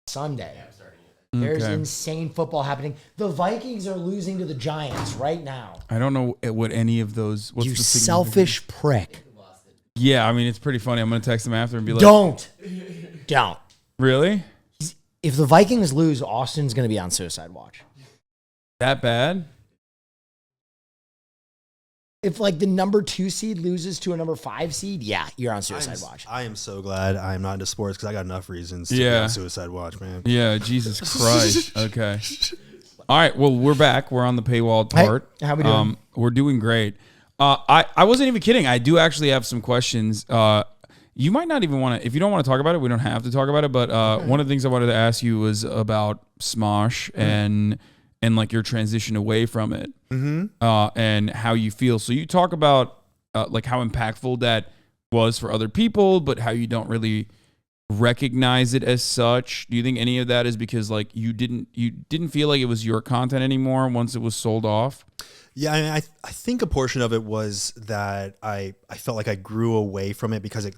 Sunday. There's insane football happening. The Vikings are losing to the Giants right now. I don't know what any of those. What's You the selfish prick. Yeah, I mean, it's pretty funny. I'm going to text him after and be like, Don't. Really? If the Vikings lose, Austin's going to be on suicide watch. That bad? If like the number 2 seed loses to a number 5 seed, yeah, you're on suicide watch. I am so glad I am not into sports because I got enough reasons to be on suicide watch, man. Yeah, Jesus Christ. Okay. All right, well, we're back. We're on the paywall part. Hey, how we doing? We're doing great. I wasn't even kidding. I do actually have some questions. You might not even want to, if you don't want to talk about it, we don't have to talk about it. But one of the things I wanted to ask you was about Smosh and like your transition away from it, and how you feel. So you talk about like how impactful that was for other people, but how you don't really recognize it as such. Do you think any of that is because like you didn't feel like it was your content anymore once it was sold off? Yeah, I mean, I think a portion of it was that I felt like I grew away from it because I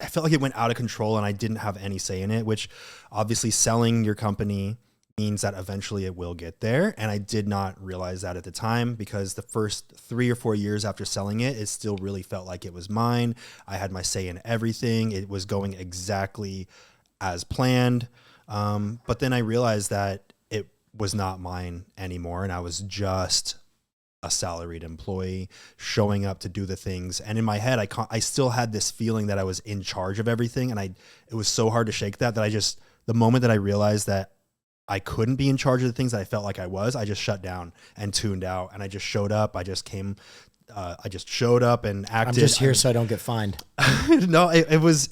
felt like it went out of control and I didn't have any say in it, which obviously selling your company means that eventually it will get there. And I did not realize that at the time because the first 3 or 4 years after selling it, it still really felt like it was mine. I had my say in everything. It was going exactly as planned. But then I realized that it was not mine anymore. And I was just a salaried employee showing up to do the things. And in my head, I still had this feeling that I was in charge of everything. And it was so hard to shake that the moment that I realized that I couldn't be in charge of the things that I felt like I just shut down and tuned out. And I just showed up. I just showed up and acted. I'm just here so I don't get fined. No, it was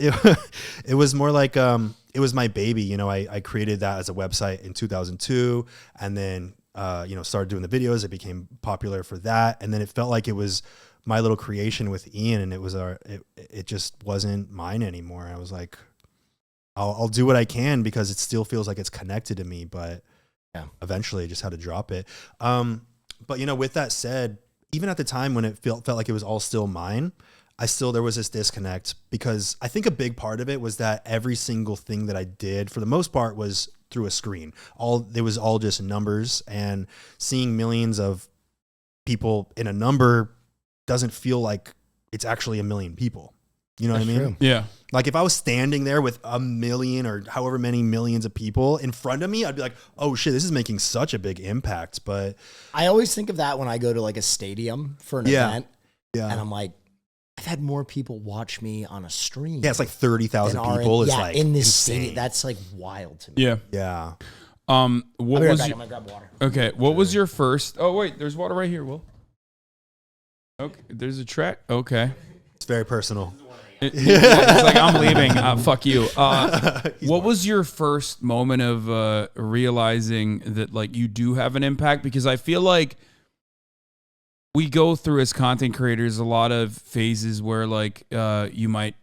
more like, it was my baby. You know, I created that as a website in 2002 and then, started doing the videos. It became popular for that. And then it felt like it was my little creation with Ian and it just wasn't mine anymore. I was like, I'll do what I can because it still feels like it's connected to me, but eventually I just had to drop it. But with that said, even at the time when it felt like it was all still mine, there was this disconnect because I think a big part of it was that every single thing that I did for the most part was through a screen. It was all just numbers, and seeing millions of people in a number doesn't feel like it's actually a million people. You know what I mean? True. Yeah. Like if I was standing there with a million or however many millions of people in front of me, I'd be like, oh shit, this is making such a big impact. But I always think of that when I go to like a stadium for an event. Yeah. And I'm like, I've had more people watch me on a stream. Yeah, it's like 30,000 people. It's like in this insane. stadium. That's like wild to me. Yeah. Yeah. I'll be right back. I'm gonna grab water. Okay. What was your first? Oh wait, there's water right here, Will. Okay. There's a track. Okay. It's very personal. It's like, I'm leaving. Fuck you. What was your first moment of realizing that like you do have an impact? Because I feel like we go through as content creators a lot of phases where like you might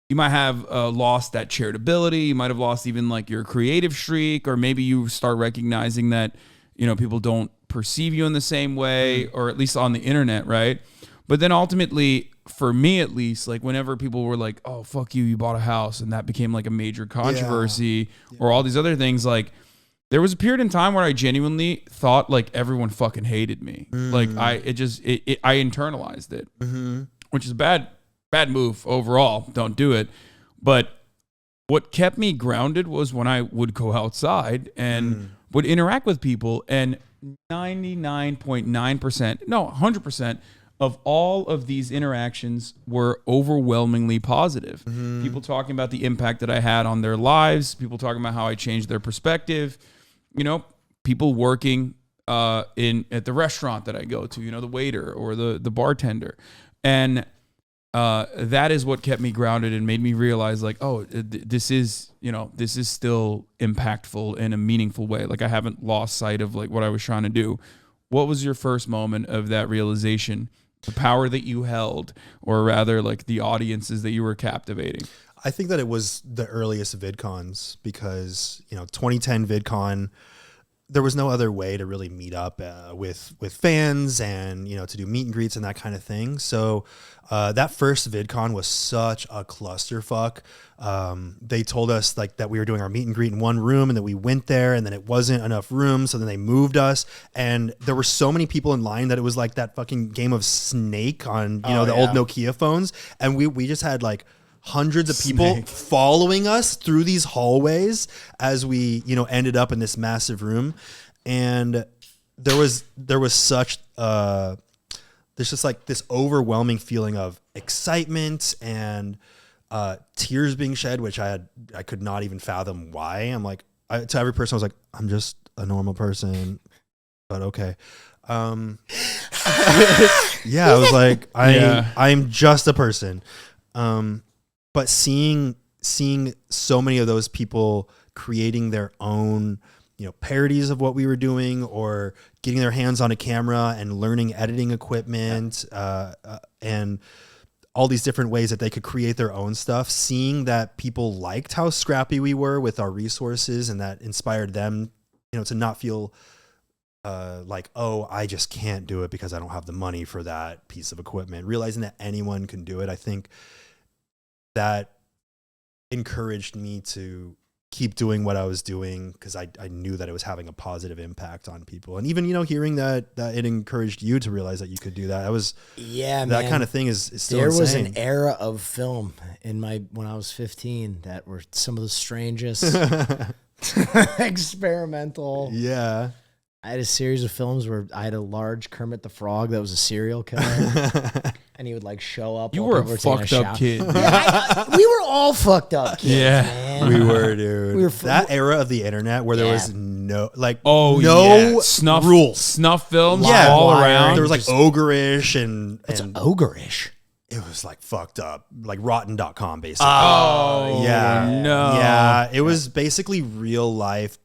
have lost that charitability. You might have lost even like your creative streak, or maybe you start recognizing that people don't perceive you in the same way, or at least on the internet, right? But then ultimately, for me at least, like whenever people were like, oh, fuck you, you bought a house, and that became like a major controversy, or all these other things, like there was a period in time where I genuinely thought like everyone fucking hated me. Like I internalized it, which is a bad move overall. Don't do it. But what kept me grounded was when I would go outside and would interact with people, and 99.9%, no, 100%, of all of these interactions were overwhelmingly positive. People talking about the impact that I had on their lives, people talking about how I changed their perspective, people working at the restaurant that I go to, the waiter or the bartender. And that is what kept me grounded and made me realize like, oh, this is still impactful in a meaningful way. Like I haven't lost sight of like what I was trying to do. What was your first moment of that realization? The power that you held, or rather like the audiences that you were captivating? I think that it was the earliest VidCons because, 2010 VidCon, there was no other way to really meet up with fans and, to do meet and greets and that kind of thing. So that first VidCon was such a clusterfuck. They told us like that we were doing our meet and greet in one room, and that we went there and then it wasn't enough room. So then they moved us, and there were so many people in line that it was like that fucking game of Snake on, the old Nokia phones. And we just had like hundreds of people following us through these hallways as we, ended up in this massive room. And there was such, there's just like this overwhelming feeling of excitement and tears being shed, which I could not even fathom why. I'm like, to every person I was like, I'm just a normal person, but okay. I was like, I'm just a person. But seeing so many of those people creating their own, parodies of what we were doing, or getting their hands on a camera and learning editing equipment, and all these different ways that they could create their own stuff, seeing that people liked how scrappy we were with our resources, and that inspired them, to not feel like, oh, I just can't do it because I don't have the money for that piece of equipment. Realizing that anyone can do it, I think that encouraged me to keep doing what I was doing, because I knew that it was having a positive impact on people. And even, hearing that it encouraged you to realize that you could do that. That was, that kind of thing is still there insane. was an era of film when I was 15 that were some of the strangest experimental. Yeah. I had a series of films where I had a large Kermit the Frog that was a serial killer, and he would like show up. You were a fucked up kid. Yeah, we were all fucked up kids, man. We were, dude. That era of the internet where there was no snuff rules, snuff films all around. There was like ogreish and ogreish. It was like fucked up, like rotten.com basically. Oh yeah, no, yeah. It was basically real life.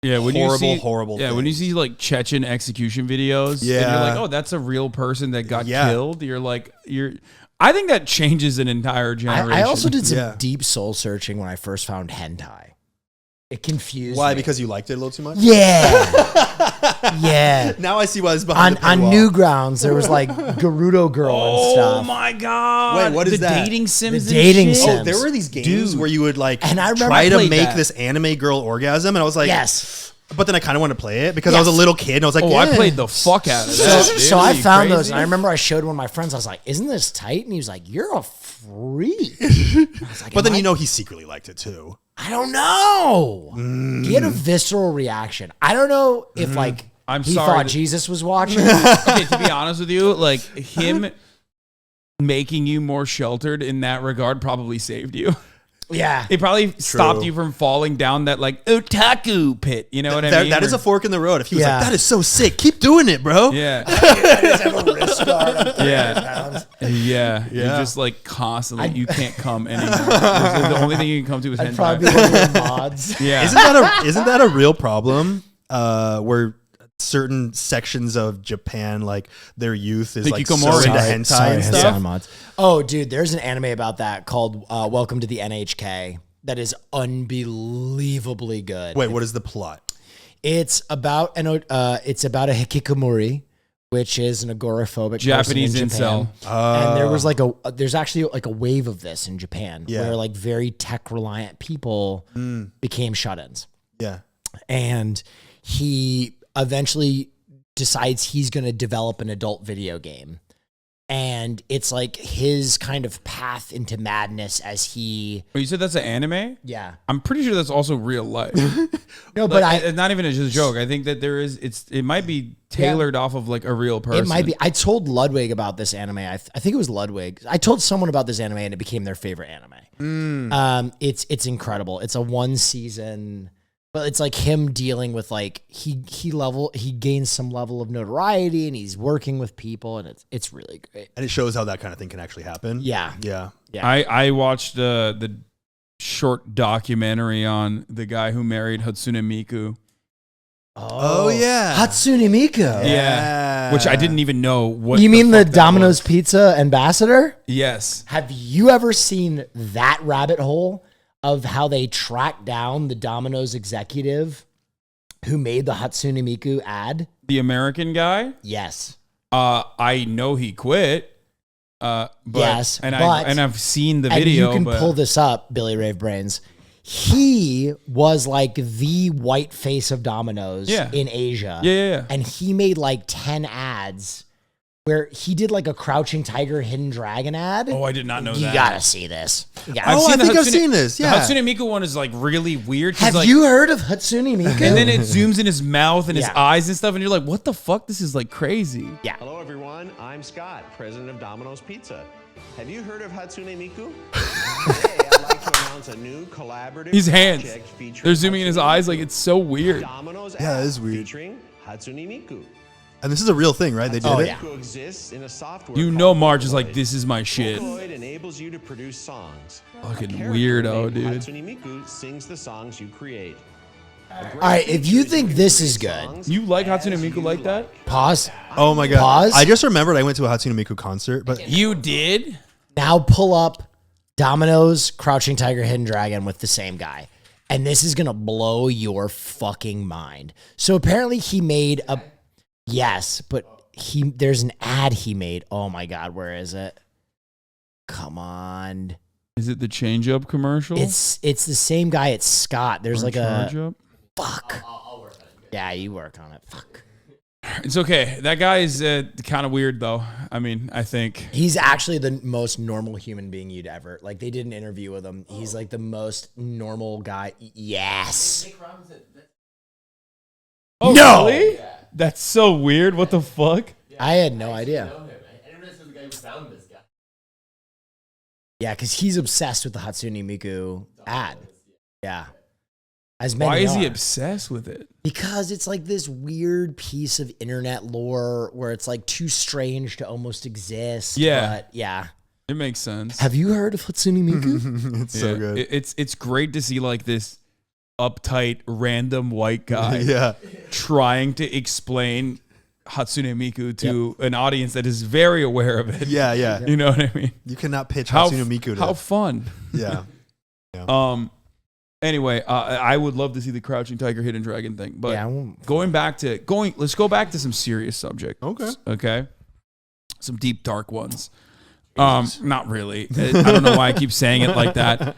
Yeah, when horrible. Yeah, things. when you see like Chechen execution videos, and you're like, oh, that's a real person that got killed. You're like, I think that changes an entire generation. I also did some deep soul searching when I first found hentai. It confused Why? me. Because you liked it a little too much? Yeah. Yeah. Now I see why it's behind the paywall. On Newgrounds, there was like Gerudo Girl and stuff. Oh my God. Wait, what is that? Dating Sims The dating and shit? Sims. Oh, there were these games where you would like And I remember try I to played make that. this anime girl orgasm, and I was like, Yes. But then I kind of wanted to play it because I was a little kid, and I was like, I played the fuck out of that. So I found those, and I remember I showed one of my friends. I was like, "Isn't this tight?" And he was like, "You're a freak." I was like, but then he secretly liked it too. I don't know. He had a visceral reaction. I don't know if he thought Jesus was watching. Okay, to be honest with you, like him making you more sheltered in that regard probably saved you. Yeah. It probably stopped you from falling down that like otaku pit. You know what I mean? That is a fork in the road. If he was like, that is so sick, keep doing it, bro. Yeah. I just have a wrist guard. Yeah. You're just like constantly, you can't come anymore. The only thing you can come to is hentai. Probably one of the mods. Yeah. Isn't that a real problem? Where certain sections of Japan, like their youth is like so into hentai and stuff. Oh, dude, there's an anime about that called Welcome to the NHK that is unbelievably good. Wait, what is the plot? It's about a hikikomori, which is an agoraphobic Japanese person in incel. Japan. And there was there's actually like a wave of this in Japan where like very tech reliant people became shut-ins. Yeah. And he eventually decides he's going to develop an adult video game. And it's like his kind of path into madness as he... Oh, you said that's an anime? Yeah. I'm pretty sure that's also real life. No, but it's not even just a joke. I think that it might be tailored off of like a real person. It might be. I told Ludwig about this anime. I think it was Ludwig. I told someone about this anime and it became their favorite anime. It's incredible. It's a 1 season... But it's like him dealing with like he gains some level of notoriety and he's working with people and it's really great. And it shows how that kind of thing can actually happen. Yeah. I watched the short documentary on the guy who married Hatsune Miku. Oh yeah, Hatsune Miku. Yeah, which I didn't even know what. You mean the Domino's Pizza ambassador? Yes. Have you ever seen that rabbit hole of how they tracked down the Domino's executive who made the Hatsune Miku ad? The American guy? Yes. I know he quit. But, yes, and but, I've seen the and video. You can but, pull this up, Billy Rave Brains. He was like the white face of Domino's in Asia. Yeah. And he made like 10 ads where he did like a Crouching Tiger, Hidden Dragon ad. Oh, I did not know that. You gotta see this. I think I've seen this. Yeah. The Hatsune Miku one is like really weird. Have you heard of Hatsune Miku? And then it zooms in his mouth and his eyes and stuff, and you're like, what the fuck? This is like crazy. Yeah. Hello, everyone. I'm Scott, president of Domino's Pizza. Have you heard of Hatsune Miku? Today, I'd like to announce a new collaborative His hands. project featuring They're zooming in his Hatsune eyes Miku. like it's so weird. Domino's Yeah, app it is weird. Featuring Hatsune Miku. And this is a real thing, right? They did Oh, it? yeah. Miku exists in a software You called know Marge is like, Vocaloid. this is my shit. Vocaloid enables you to produce songs. Fucking A character weirdo, named dude. Hatsune Miku sings the songs you create. All right, if you think this is good, You like Hatsune Miku like that? pause. Oh my God. Pause. I just remembered I went to a Hatsune Miku concert, but You did? Now pull up Domino's Crouching Tiger, Hidden Dragon with the same guy. And this is going to blow your fucking mind. So apparently he made a... Yes, but there's an ad he made. Oh my God, where is it? Come on. Is it the change up commercial? It's the same guy. It's Scott. There's like Charge a... up? Fuck. I'll work on it. Yeah, you work on it. Fuck. It's okay. That guy is kind of weird, though. I mean, I think. He's actually the most normal human being you'd ever... Like, they did an interview with him. He's like the most normal guy. Yes. Oh, No! really? That's so weird. What the fuck? I had no idea. Yeah, because he's obsessed with the Hatsune Miku ad. Yeah. As many Why is he are. obsessed with it? Because it's like this weird piece of internet lore where it's like too strange to almost exist. Yeah. But yeah. It makes sense. Have you heard of Hatsune Miku? it's so Yeah. good. It's great to see like this uptight random white guy yeah. trying to explain Hatsune Miku to an audience that is very aware of it. Yeah, yeah. You know what I mean? You cannot pitch How Hatsune Miku to How fun. Yeah. Anyway, I would love to see the Crouching Tiger, Hidden Dragon thing, but Yeah, I won't- let's go back to some serious subjects. Okay. Okay. Some deep, dark ones. Not really. I don't know why I keep saying it like that.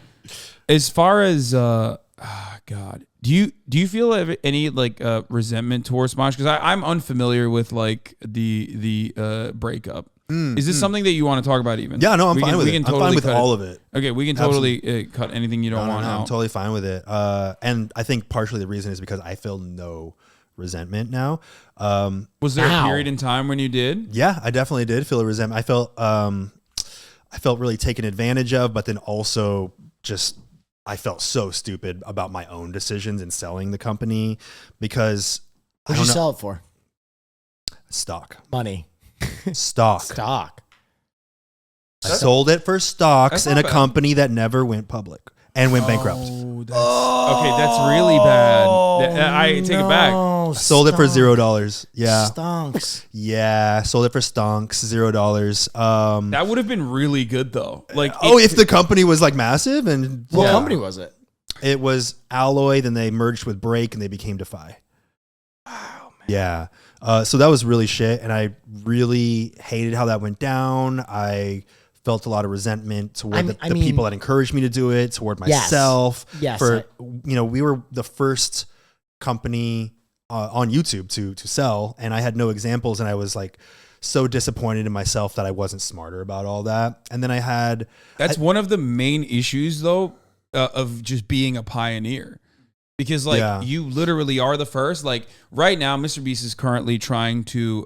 As far as God, do you feel any like resentment towards Smosh? Because I'm unfamiliar with like the breakup. Is this something that you want to talk about even? Yeah, no, I'm fine with it. I'm fine with cut all of it. Okay, we can totally cut anything you don't want I'm out. totally fine with it. And I think partially the reason is because I feel no resentment now. Was there a Wow. period in time when you did? Yeah, I definitely did feel a resentment. I felt really taken advantage of, but then also just I felt so stupid about my own decisions in selling the company because I What'd you don't know, sell it for? stock. Money. Stock. I sold it for stocks That's in not a bad. company that never went public and went bankrupt. Okay, that's really bad. I take it back. No, Sold it for $0. Yeah. Stonks. Yeah. Sold it for stonks, $0. That would have been really good though. Like, If the company was like massive and What yeah. company was it? It was Alloy, then they merged with Break and they became Defy. Wow, man. Yeah. So that was really shit. And I really hated how that went down. I felt a lot of resentment toward the I mean- people that encouraged me to do it, toward Yes. myself. Yes, We were the first company on YouTube to sell, and I had no examples. And I was like so disappointed in myself that I wasn't smarter about all that. And then I had, That's one of the main issues, though, of just being a pioneer. Because, like, Yeah. you literally are the first. Like, right now, Mr. Beast is currently trying to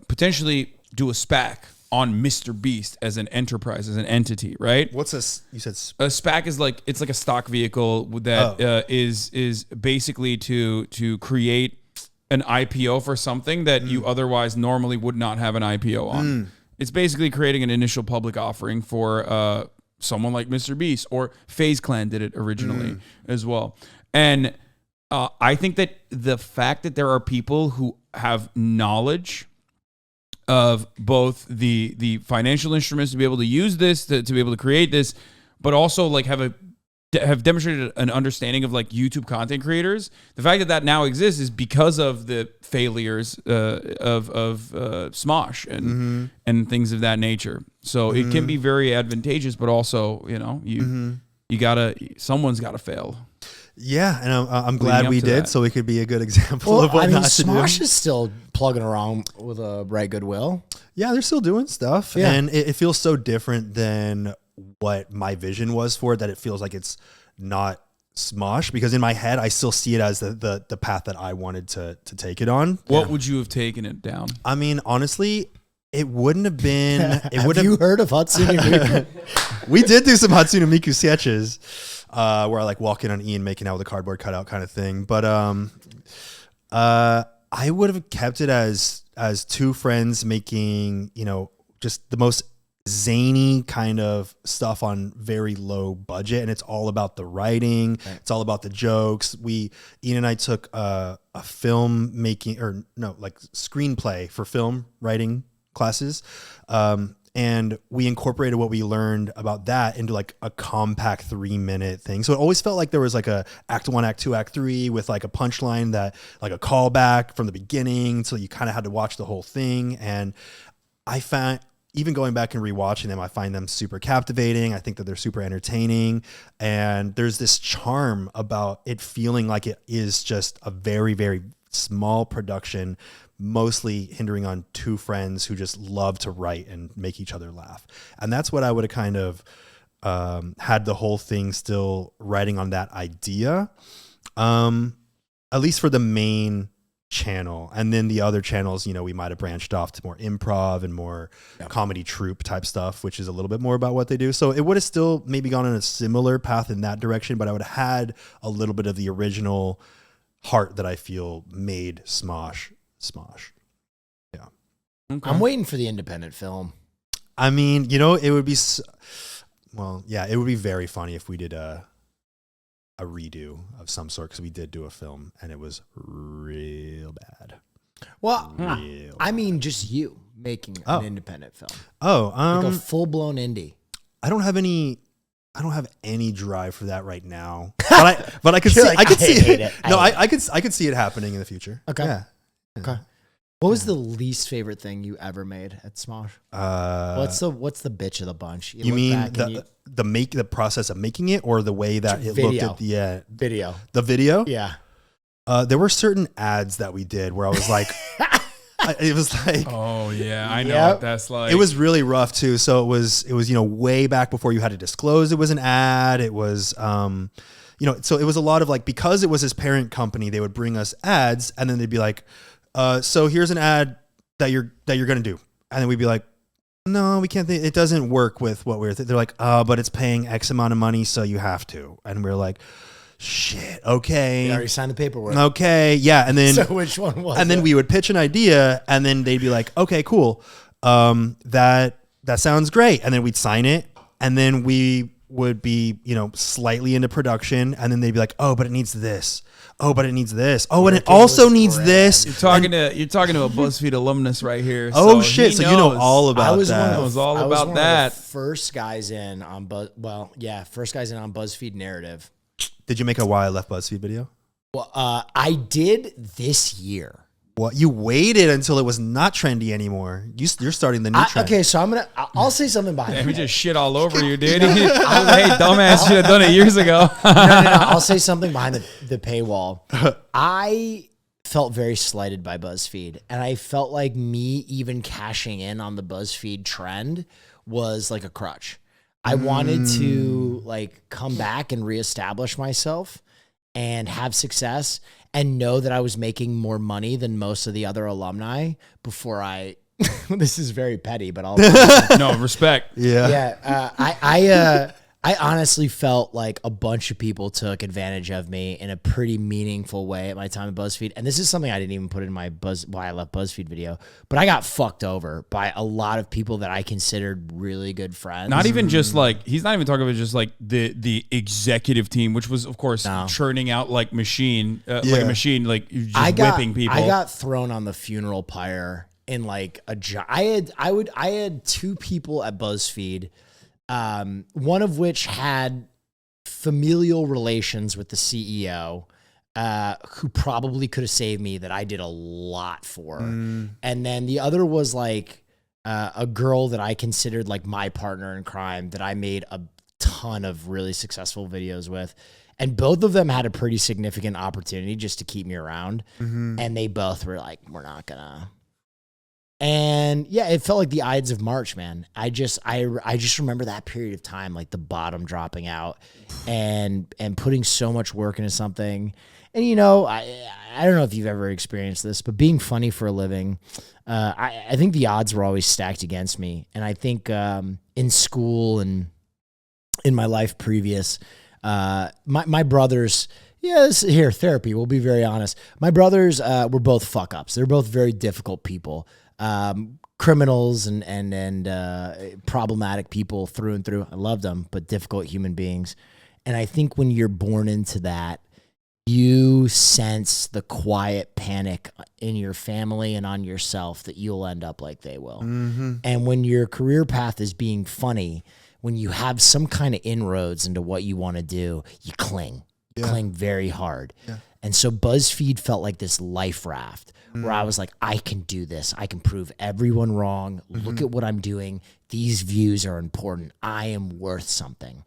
potentially do a SPAC on Mr. Beast as an enterprise, as an entity, right? what's this? You said, A SPAC is like, it's like a stock vehicle that is basically to create an IPO for something that you otherwise normally would not have an IPO on. It's basically creating an initial public offering for someone like Mr. Beast, or FaZe Clan did it originally as well. And I think that the fact that there are people who have knowledge of both the financial instruments to be able to use this, to be able to create this, but also like have a have demonstrated an understanding of like YouTube content creators. The fact that that now exists is because of the failures of Smosh and things of that nature. So it can be very advantageous, but also, you know, you gotta, someone's gotta fail. Yeah, and I'm glad we did, so we could be a good example Well, of what I mean, not to do. Smosh is still plugging around with a right goodwill. Yeah, they're still doing stuff, and it feels so different than what my vision was for it, that it feels like it's not Smosh, because in my head I still see it as the path that I wanted to take it on. What would you have taken it down? I mean, honestly, it wouldn't have been. Have you heard of Hatsune Miku? We did do some Hatsune Miku sketches where I like walk in on Ian making out with a cardboard cutout kind of thing, but I would have kept it as two friends making, you know, just the most zany kind of stuff on very low budget, and it's all about the writing. Right. It's all about the jokes. Ian and I took a film making, or no, like screenplay for film writing classes, and we incorporated what we learned about that into like a compact 3-minute thing. So it always felt like there was like a act 1, act 2, act 3 with like a punchline, that like a callback from the beginning, so you kind of had to watch the whole thing. And I found, even going back and rewatching them, I find them super captivating. I think that they're super entertaining. And there's this charm about it feeling like it is just a very, very small production, mostly hindering on two friends who just love to write and make each other laugh. And that's what I would have kind of had the whole thing still writing on that idea, at least for the main channel. And then the other channels, you know, we might have branched off to more improv and more comedy troupe type stuff, which is a little bit more about what they do. So it would have still maybe gone in a similar path in that direction, but I would have had a little bit of the original heart that I feel made Smosh. Yeah. Okay. I'm waiting for the independent film. I mean, you know, it would be, it would be very funny if we did a redo of some sort, because we did do a film and it was real bad. Well, I mean, just you making an independent film. Like a full-blown indie. I don't have any drive for that right now, but I could see, like, I could see it. No, I could see it happening in the future. Okay. Yeah. Okay. What was the least favorite thing you ever made at Smosh? What's the bitch of the bunch? You mean the process of making it, or the way that it looked at the video? The video? Yeah. There were certain ads that we did where I was like, it was like, oh yeah, I know what that's like. It was really rough too. So it was, you know, way back before you had to disclose it was an ad. It was, you know, so it was a lot of like, because it was his parent company, they would bring us ads, and then they'd be like, so here's an ad that you're going to do. And then we'd be like, no, we can't. It doesn't work with what they're like, but it's paying X amount of money, so you have to. And we're like, shit. Okay. You already signed the paperwork. Okay. Yeah. And then, so which one was and then we would pitch an idea, and then they'd be like, okay, cool. That sounds great. And then we'd sign it, and then we would be, you know, slightly into production, and then they'd be like, oh, but it needs this. Oh, but it needs this. Oh, and it also needs this. You're talking to a BuzzFeed alumnus right here. Oh, shit. So you know all about that. I was one of the first guys in on first guys in on BuzzFeed narrative. Did you make a Why I Left BuzzFeed video? Well, I did this year. What? You waited until it was not trendy anymore. You're starting the new trend. Okay, so I'll say something behind it. Let me just shit all over you, dude. I was like, hey, dumbass, should have done it years ago. No. I'll say something behind the paywall. I felt very slighted by BuzzFeed, and I felt like me even cashing in on the BuzzFeed trend was like a crutch. I wanted to like come back and reestablish myself and have success, and know that I was making more money than most of the other alumni before I, this is very petty, but I'll. No, respect. Yeah. Yeah. I honestly felt like a bunch of people took advantage of me in a pretty meaningful way at my time at BuzzFeed. And this is something I didn't even put in my Why I Left BuzzFeed video, but I got fucked over by a lot of people that I considered really good friends. Not even just like, he's not even talking about just like the executive team, which was of course churning out like a machine, like just whipping people. I got thrown on the funeral pyre in like I had two people at BuzzFeed, one of which had familial relations with the CEO, who probably could have saved me that I did a lot for. And then the other was like a girl that I considered like my partner in crime that I made a ton of really successful videos with. And both of them had a pretty significant opportunity just to keep me around. And they both were like, we're not gonna. And yeah, it felt like the Ides of March, man. I just remember that period of time, like the bottom dropping out and putting so much work into something. And, you know, I don't know if you've ever experienced this, but being funny for a living, I think the odds were always stacked against me. And I think in school and in my life previous, my brothers, here, therapy, we'll be very honest. My brothers were both fuck ups. They're both very difficult people, criminals and problematic people through and through. I loved them, but difficult human beings. And I think when you're born into that, you sense the quiet panic in your family and on yourself that you'll end up like they will. And when your career path is being funny, when you have some kind of inroads into what you want to do, you cling. You cling very hard. And so BuzzFeed felt like this life raft where I was like, I can do this. I can prove everyone wrong. Look at what I'm doing. These views are important. I am worth something.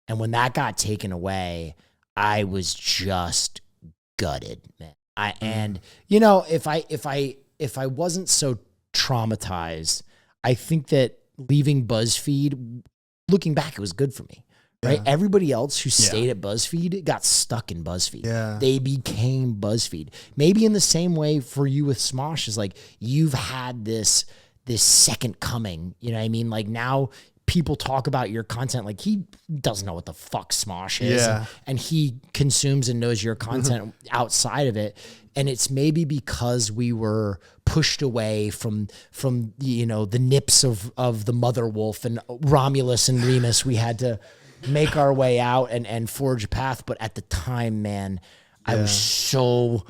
And when that got taken away, I was just gutted, man. And you know, if I wasn't so traumatized, I think that leaving BuzzFeed, looking back, it was good for me. Right? Everybody else who stayed at BuzzFeed got stuck in BuzzFeed. They became BuzzFeed. Maybe in the same way for you with Smosh is like you've had this second coming. You know what I mean? Like now people talk about your content like he doesn't know what the fuck Smosh is. And he consumes and knows your content outside of it. And it's maybe because we were pushed away from you know the nips of the mother wolf and Romulus and Remus. We had to make our way out and forge a path. But at the time, man, I was so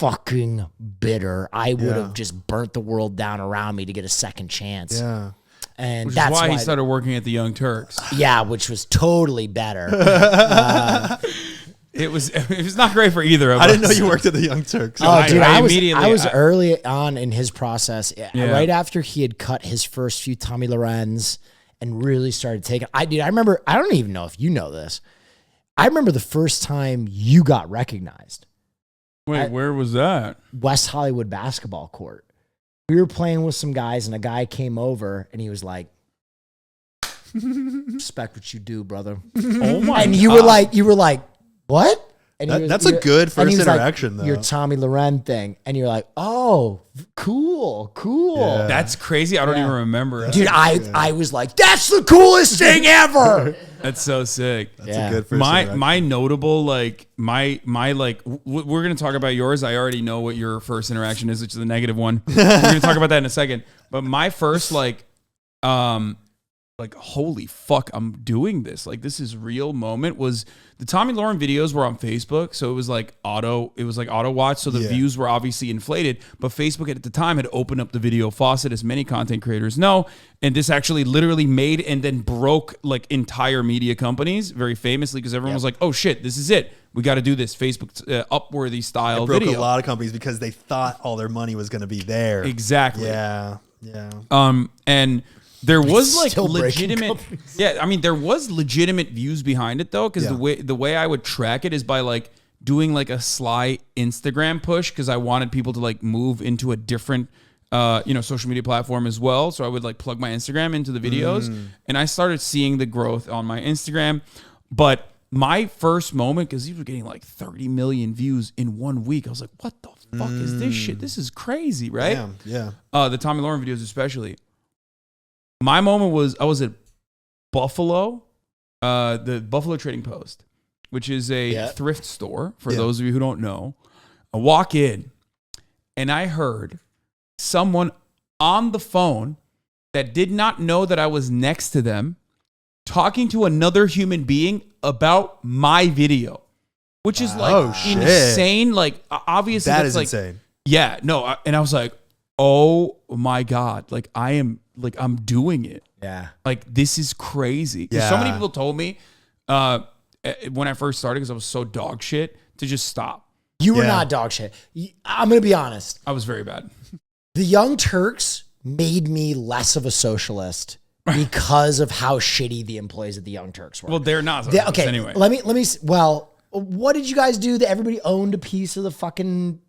fucking bitter. I would have just burnt the world down around me to get a second chance. And Which that's is why he started working at the Young Turks. Yeah, which was totally better. It was not great for either of us. I didn't know you worked at the Young Turks. Oh, dude, I immediately was early on in his process. Right after he had cut his first few Tommy Lorenz and really started taking. I remember. I don't even know if you know this. I remember the first time you got recognized. Wait, where was that? West Hollywood basketball court. We were playing with some guys, and a guy came over, and he was like, "Respect what you do, brother." Oh my! And you were like, "What?" And that's a good first interaction, like, though. Your Tommy Loren thing, and you're like, "Oh, cool." Yeah. That's crazy. I don't even remember. Dude, I was like, "That's the coolest thing ever." That's so sick. That's a good first interaction. My notable we're gonna talk about yours. I already know what your first interaction is, which is the negative one. We're gonna talk about that in a second. But my first holy fuck, I'm doing this. Like this is real moment was the Tommy Lauren videos were on Facebook. So it was like auto watch. So the views were obviously inflated, but Facebook at the time had opened up the video faucet, as many content creators know. And this actually literally made and then broke like entire media companies very famously because everyone was like, oh shit, this is it. We got to do this Facebook Upworthy style broke video. A lot of companies because they thought all their money was going to be there. Exactly. Yeah. And there was like Still legitimate, there was legitimate views behind it though, because the way I would track it is by like doing like a sly Instagram push because I wanted people to like move into a different, social media platform as well. So I would like plug my Instagram into the videos, and I started seeing the growth on my Instagram. But my first moment, because these were getting like 30 million views in 1 week, I was like, what the fuck is this shit? This is crazy, right? Damn, yeah. The Tommy Lauren videos especially. My moment was I was at Buffalo, the Buffalo Trading Post, which is a thrift store for those of you who don't know. I walk in and I heard someone on the phone that did not know that I was next to them talking to another human being about my video, which is like insane. Like obviously that that's is like, insane. Yeah, no. And I was like, oh my God, like I'm doing it. Yeah. Like this is crazy. 'Cause so many people told me, when I first started, because I was so dog shit, to just stop. You were Yeah. not dog shit. I'm going to be honest. I was very bad. The Young Turks made me less of a socialist because of how shitty the employees at the Young Turks were. Well, they're not. Okay, Anyway. Well, what did you guys do that everybody owned a piece of the fucking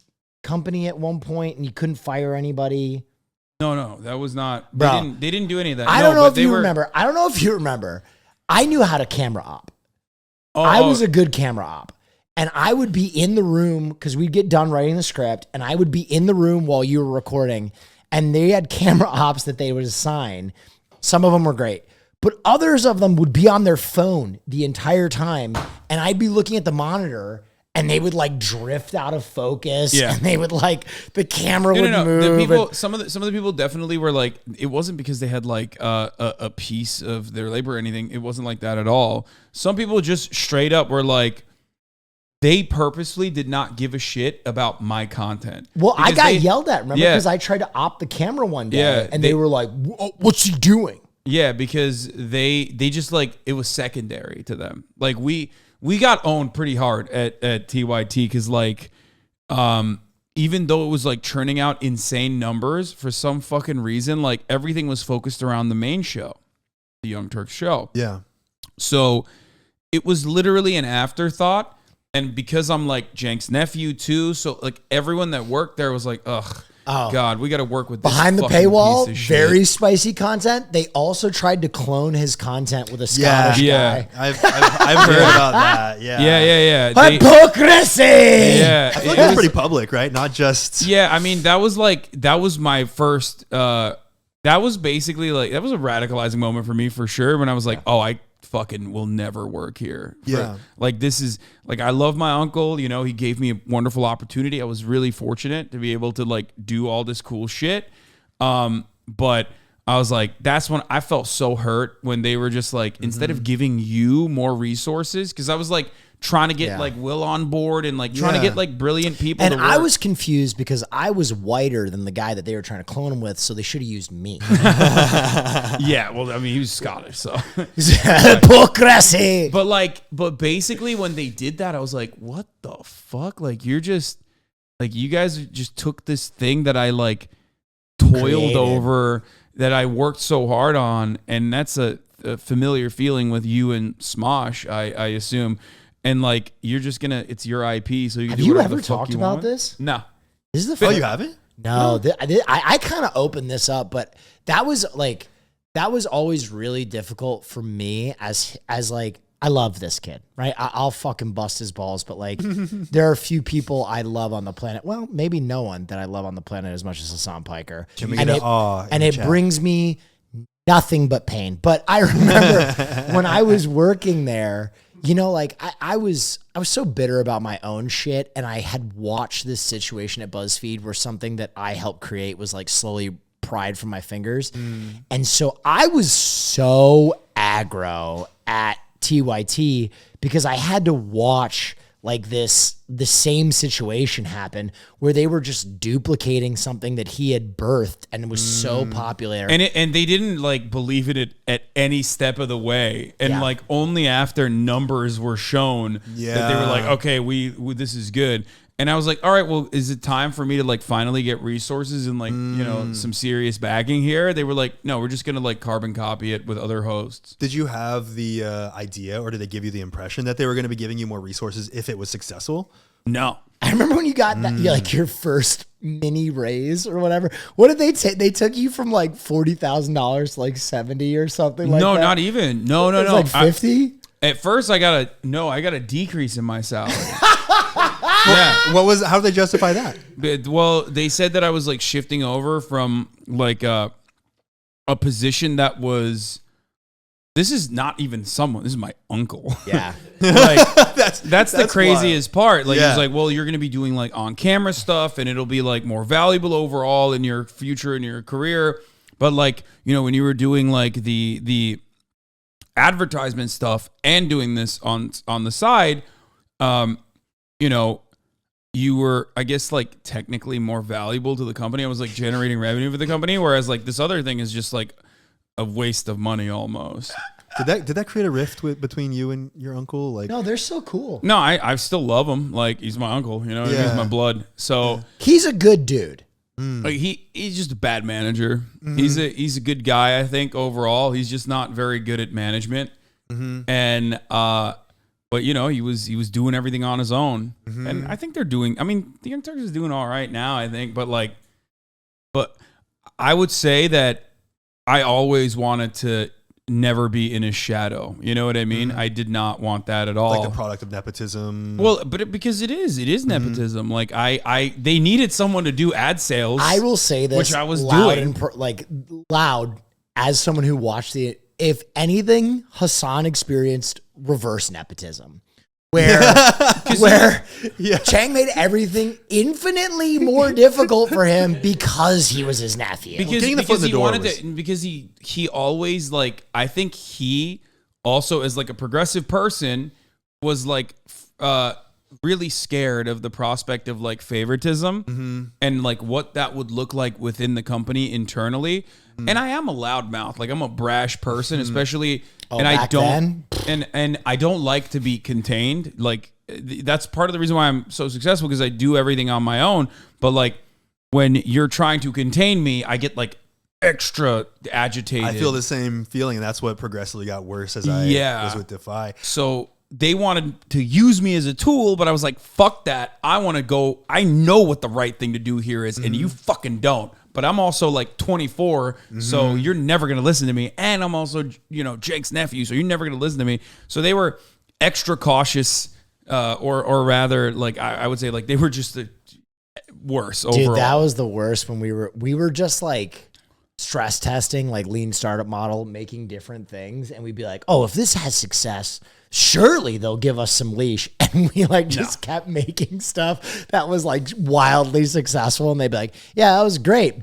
company at one point and you couldn't fire anybody? No, that was not. Bro. They didn't do any of that. I No, don't know but if they you were- remember. I don't know if you remember. I knew how to camera op. Oh, I was a good camera op. And I would be in the room because we'd get done writing the script, and I would be in the room while you were recording. And they had camera ops that they would assign. Some of them were great, but others of them would be on their phone the entire time. And I'd be looking at the monitor, and they would like drift out of focus. Yeah. And they would like the camera would No. move. The people, and- some of the people definitely were like, it wasn't because they had like a piece of their labor or anything. It wasn't like that at all. Some people just straight up were like, they purposely did not give a shit about my content. Well, I Because got they- yelled at, remember? Yeah. Because I tried to op the camera one day, Yeah, and they were like, "What's he doing?" Yeah, because they just like, it was secondary to them. Like we got owned pretty hard at TYT because like, even though it was like churning out insane numbers, for some fucking reason, like everything was focused around the main show, the Young Turks show. Yeah. So it was literally an afterthought. And because I'm like Jank's nephew too, so like everyone that worked there was like, ugh, God, we got to work with this Behind the fucking paywall, piece of shit. very spicy content. They also tried to clone his content with a Scottish Yeah. guy. I've heard about that. Yeah. Yeah. They- Hypocrisy! yeah. I feel like that's pretty public, right? Not just. Yeah, I mean, that was my first, that was basically like, that was a radicalizing moment for me for sure. When I was like, oh, I fucking will never work here. Yeah. Like this is like, I love my uncle, you know, he gave me a wonderful opportunity. I was really fortunate to be able to like do all this cool shit. But I was like, that's when I felt so hurt when they were just like, instead of giving you more resources, because I was like trying to get like Will on board and like trying to get like brilliant people And to work. I was confused because I was whiter than the guy that they were trying to clone him with, so they should have used me. Yeah, well, I mean, he was Scottish, so. Hypocrisy! But basically when they did that, I was like, what the fuck? Like, you're just, like, you guys just took this thing that I like toiled Created. over, that I worked so hard on, and that's a familiar feeling with you and Smosh, I assume. And like, you're just gonna, it's your IP, so you can Have do you whatever ever the fuck talked you about want. this? No. This is the Oh, first. you haven't? No, I kind of opened this up, but that was always really difficult for me as like, I love this kid, right? I'll fucking bust his balls, but like, there are a few people I love on the planet. Well, maybe no one that I love on the planet as much as Hassan Piker. Can we get an awe in and the it chat? brings me nothing but pain. But I remember when I was working there, you know, like I was so bitter about my own shit, and I had watched this situation at BuzzFeed where something that I helped create was like slowly pried from my fingers. And so I was so aggro at TYT because I had to watch like the same situation happen where they were just duplicating something that he had birthed and it was so popular. And they didn't like believe in it at any step of the way, and Yeah. like only after numbers were shown that they were like, okay, we this is good. And I was like, all right, well, is it time for me to like finally get resources and like, you know, some serious backing here? They were like, no, we're just gonna like carbon copy it with other hosts. Did you have the idea, or did they give you the impression that they were going to be giving you more resources if it was successful? No. I remember when you got that, like your first mini raise or whatever. What did they take? They took you from like $40,000 to like 70 or something like No, that. not even. No. It was like 50. At first, I got a decrease in my salary. Yeah. How did they justify that? Well, they said that I was like shifting over from like a position that was. This is not even someone. This is my uncle. Yeah. Like that's the that's craziest part. Like Yeah. he's like, well, you're going to be doing like on camera stuff, and it'll be like more valuable overall in your future in your career. But like, you know, when you were doing like the advertisement stuff and doing this on the side, you know, you were, I guess, like technically more valuable to the company. I was like generating revenue for the company, whereas like this other thing is just like a waste of money almost. Did that create a rift between you and your uncle? Like, No, they're so cool. No, I still love him. Like he's my uncle, you know, he's my blood. So He's a good dude. like he's just a bad manager. He's a good guy, I think, overall. He's just not very good at management. And but you know, he was doing everything on his own. And I think they're doing, I mean, the Young Turks is doing all right now, I think, but I would say that I always wanted to never be in his shadow. You know what I mean? I did not want that at all. like the product of nepotism. Well, but because it is nepotism. Like they needed someone to do ad sales. I will say this, which I was loud doing. and loud as someone who watched if anything, Hassan experienced reverse nepotism. Where Chang made everything infinitely more difficult for him because he was his nephew. Because he always, like, I think he also, as like a progressive person, was like really scared of the prospect of like favoritism and like what that would look like within the company internally. And I am a loudmouth, like I'm a brash person, especially. And I don't, and I don't like to be contained. Like that's part of the reason why I'm so successful, because I do everything on my own. But like when you're trying to contain me, I get like extra agitated. I feel the same feeling, and that's what progressively got worse as I was with Defy. So they wanted to use me as a tool, but I was like, fuck that. I want to go. I know what the right thing to do here is, and you fucking don't. But I'm also like 24, so you're never going to listen to me. And I'm also, you know, Jake's nephew, so you're never going to listen to me. So they were extra cautious, or rather, like, I would say, like, they were just worse overall. Dude, that was the worst when we were just like stress testing, like lean startup model, making different things. And we'd be like, oh, if this has success, surely they'll give us some leash. And we like just kept making stuff that was like wildly successful. And they'd be like, yeah, that was great.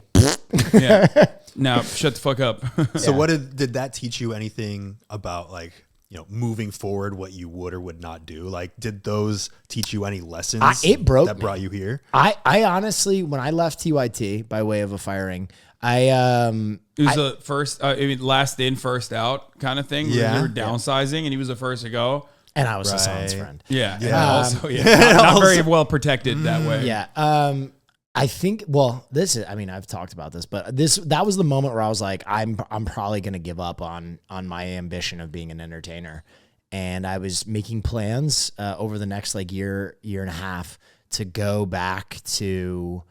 Yeah. Now shut the fuck up. So what did that teach you anything about, like, you know, moving forward, what you would or would not do? Like, did those teach you any lessons it broke that me. brought you here? I honestly, when I left TYT by way of a firing, It was a first, last in, first out kind of thing. Yeah. We were downsizing, and he was the first to go. and I was Hassan's friend. Yeah. And also, not very well protected that way. Yeah. I think, well, I've talked about this, but that was the moment where I was like, I'm probably going to give up on my ambition of being an entertainer. And I was making plans over the next like year and a half to go back to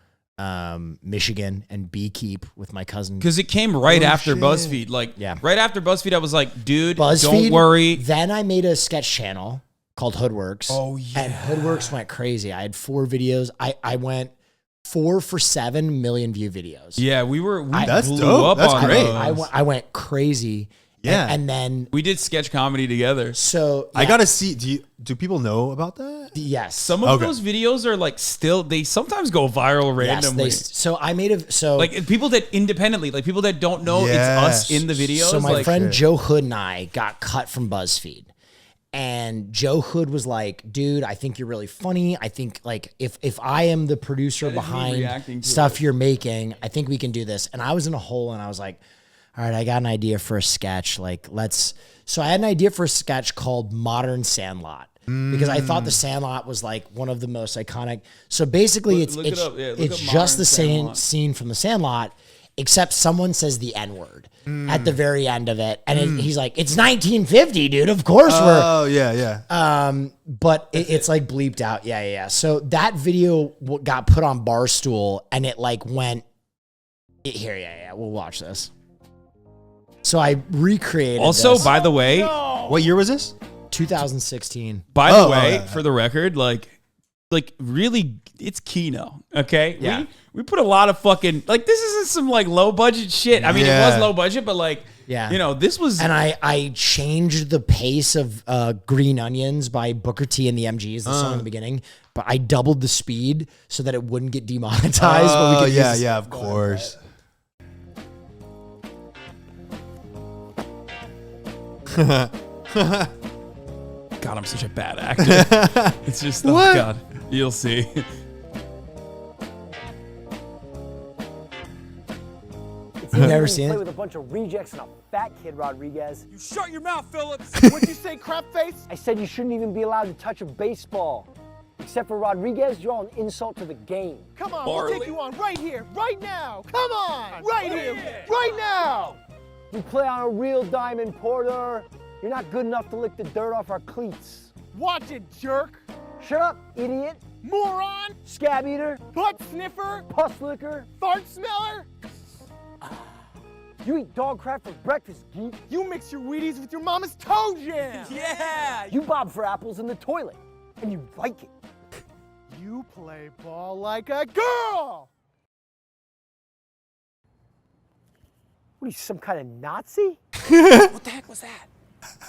Michigan and beekeep with my cousin. Because it came right after BuzzFeed. Like, right after BuzzFeed, I was like, dude, don't worry. Then I made a sketch channel called Hoodworks. Oh, yeah. And Hoodworks went crazy. I had 4 videos. I went 4 for 7 million view videos. Yeah, we that's blew dope. up That's on great. those. I went crazy. Yeah. And then We did sketch comedy together. so I gotta see. Do people know about that? yes. Some of those videos are like they sometimes go viral randomly. So I made a like people that independently, like people that don't know it's us in the videos. So my like, friend Joe Hood and I got cut from BuzzFeed. And Joe Hood was like, dude, I think you're really funny. I think like if I am the producer behind reacting to stuff you're making, I think we can do this. And I was in a hole and I was like, all right, I got an idea for a sketch. Like so I had an idea for a sketch called Modern Sandlot. Because I thought the Sandlot was like one of the most iconic. So basically it's just the same scene from the Sandlot, except someone says the N-word at the very end of it. And he's like, it's 1950, dude. Of course we're... Oh, yeah. But it's like bleeped out. Yeah. So that video got put on Barstool and it like went... Here, we'll watch this. So I recreated also, this. by the way... What year was this? 2016. By the way, for the record, like really, it's Kino. Okay, Yeah. We put a lot of fucking like this isn't some like low budget shit. I mean, it was low budget, but like you know, this was. And I changed the pace of Green Onions by Booker T and the MGs, the song in the beginning, but I doubled the speed so that it wouldn't get demonetized. But we could use of course. God, I'm such a bad actor. It's just, oh God, you'll see. never seen play it? with a bunch of rejects and a fat kid, Rodriguez. You shut your mouth, Phillips. What'd you say, crap face? I said you shouldn't even be allowed to touch a baseball. Except for Rodriguez, you're all an insult to the game. Come on, we'll take you on right here, right now. Come on, right here, right now. We play on a real diamond, Porter. You're not good enough to lick the dirt off our cleats. Watch it, jerk. Shut up, idiot. Moron. Scab eater. Butt sniffer. Puss licker. Fart smeller. You eat dog crap for breakfast, geek. You mix your Wheaties with your mama's toe jam. Yeah. You bob for apples in the toilet, and you like it. You play ball like a girl. What are you, some kind of Nazi? What the heck was that?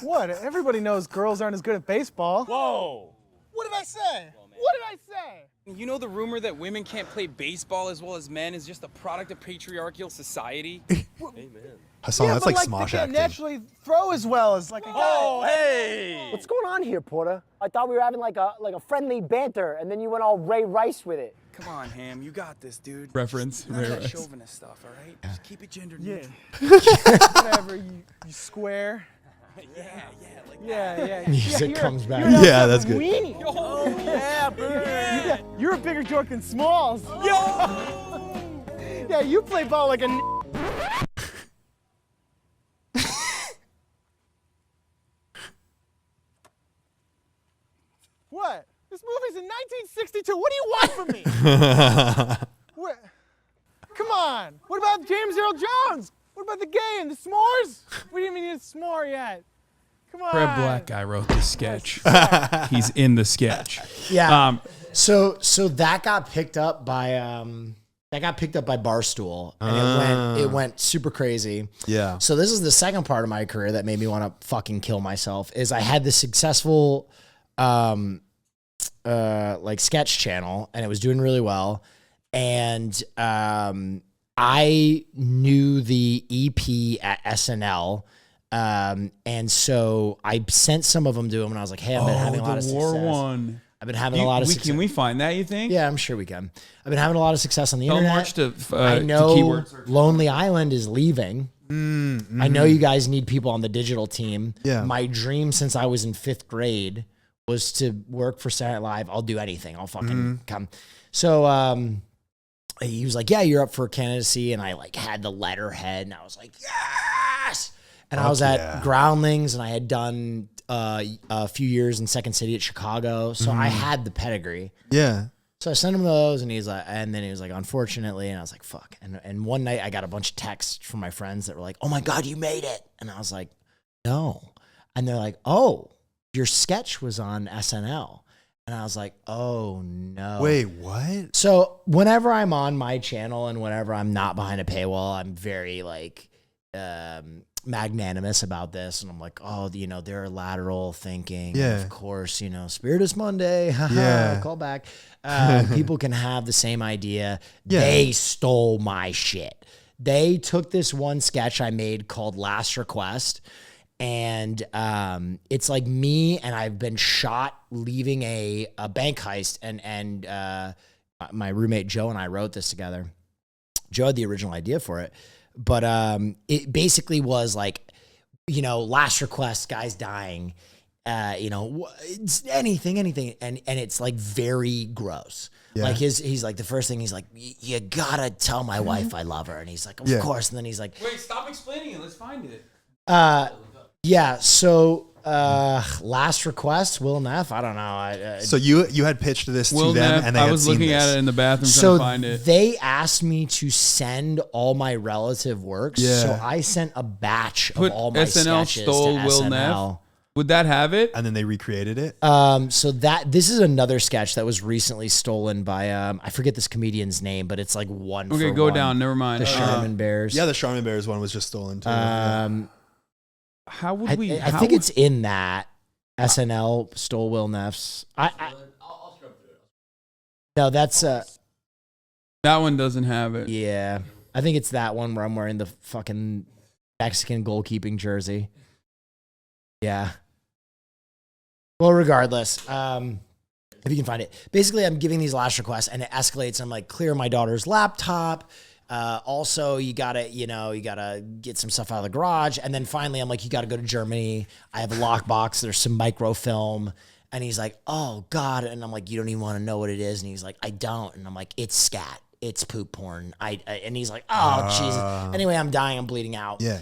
What? Everybody knows girls aren't as good at baseball. Whoa. What did I say? What did I say? You know the rumor that women can't play baseball as well as men is just a product of patriarchal society? Hassan, that's like they Smosh can't acting. naturally throw as well as like a guy. Oh, hey! What's going on here, Porter? I thought we were having like a friendly banter, and then you went all Ray Rice with it. Come on, Ham, you got this, dude. Reference. None of Ray that Rice. chauvinist stuff, all right? Just keep it gender Yeah. neutral. Whatever, you square. Yeah. Music you're- comes back. you're not Yeah, some that's good. Weenie. Oh, yeah, bird. You're a bigger dork than Smalls. Yo! Yeah, you play ball like a What? This movie's in 1962. What do you want from me? What? Come on. What about James Earl Jones? What about the game? The s'mores? We didn't even need a s'more yet. Come on. Fred Black guy wrote this sketch. He's in the sketch. Yeah. So that got picked up by Barstool, and it went super crazy. Yeah. So this is the second part of my career that made me want to fucking kill myself. Is I had this successful like sketch channel, and it was doing really well, and I knew the EP at SNL. And so I sent some of them to him, and I was like, "Hey, I've been having a lot of success. one. I've been having a lot of success. Can we find that, you think? Yeah, I'm sure we can. I've been having a lot of success on the Tell internet. March to, I to know keyword search. Lonely Island is leaving. I know you guys need people on the digital team. Yeah. My dream since I was in 5th grade was to work for Saturday Night Live. I'll do anything. I'll fucking come. So he was like, "Yeah, you're up for candidacy," and I like had the letterhead, and I was like, "Yes!" And I was at Groundlings, and I had done a few years in Second City at Chicago, so I had the pedigree. Yeah. So I sent him those, and then he was like, "Unfortunately," and I was like, "Fuck." And one night I got a bunch of texts from my friends that were like, "Oh my God, you made it!" And I was like, "No," and they're like, "Oh, your sketch was on SNL," and I was like, "Oh no." Wait, what? So whenever I'm on my channel and whenever I'm not behind a paywall, I'm very like magnanimous about this, and I'm like, "Oh, they're lateral thinking. Yeah. Of course, Spirit is Monday. Yeah. Call back. People can have the same idea. Yeah. They stole my shit. They took this one sketch I made called Last Request, and it's like me, and I've been shot leaving a bank heist, and my roommate Joe and I wrote this together. Joe had the original idea for it, but it basically was like, last request, guy's dying, it's anything, and it's like very gross. Yeah. Like he's like, the first thing he's like, "You gotta tell my wife I love her," and he's like, "Of course," and then he's like, Wait, stop explaining it. Let's find it. yeah. So Last Request, Will Neff. I don't know. So you had pitched this Will to them, Neff, and they I had was seen looking this. at it in the bathroom So trying to find it. they asked me to send all my relative works. Yeah. So I sent a batch Put of all my SNL sketches stole to Will SNL. Neff. Would that have it? And then they recreated it. So this is another sketch that was recently stolen by I forget this comedian's name, but it's like one. Okay, for go one. down. Never mind. The Sherman Bears. Yeah, the Charmin Bears one was just stolen too. How would we? I think it's in that SNL stole Will Neff's. No, that's that one doesn't have it. yeah. I think it's that one where I'm wearing the fucking Mexican goalkeeping jersey. Yeah. Well, regardless, if you can find it, basically I'm giving these last requests, and it escalates. I'm like, clear my daughter's laptop. Also, you gotta get some stuff out of the garage. And then finally, I'm like, you gotta go to Germany. I have a lockbox. There's some microfilm. And he's like, oh God. And I'm like, you don't even want to know what it is. And he's like, I don't. And I'm like, it's scat. It's poop porn. And he's like, oh Jesus. Anyway, I'm dying. I'm bleeding out. Yeah.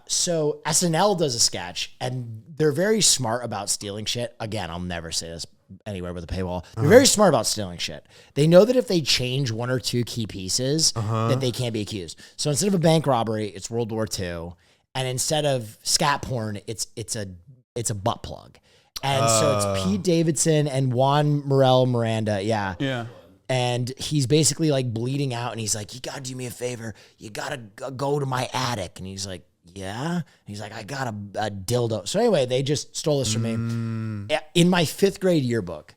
So SNL does a sketch, and they're very smart about stealing shit. Again, I'll never say this anywhere with a paywall. They're very smart about stealing shit. They know that if they change one or two key pieces, that they can't be accused. So instead of a bank robbery, it's World War II, and instead of scat porn, it's a butt plug. And so it's Pete Davidson and Juan Morel Miranda. Yeah. Yeah. And he's basically like bleeding out, and he's like, you gotta do me a favor. You gotta go to my attic. And he's like, yeah. And he's like, I got a dildo. So anyway, they just stole this from me. In my 5th grade yearbook,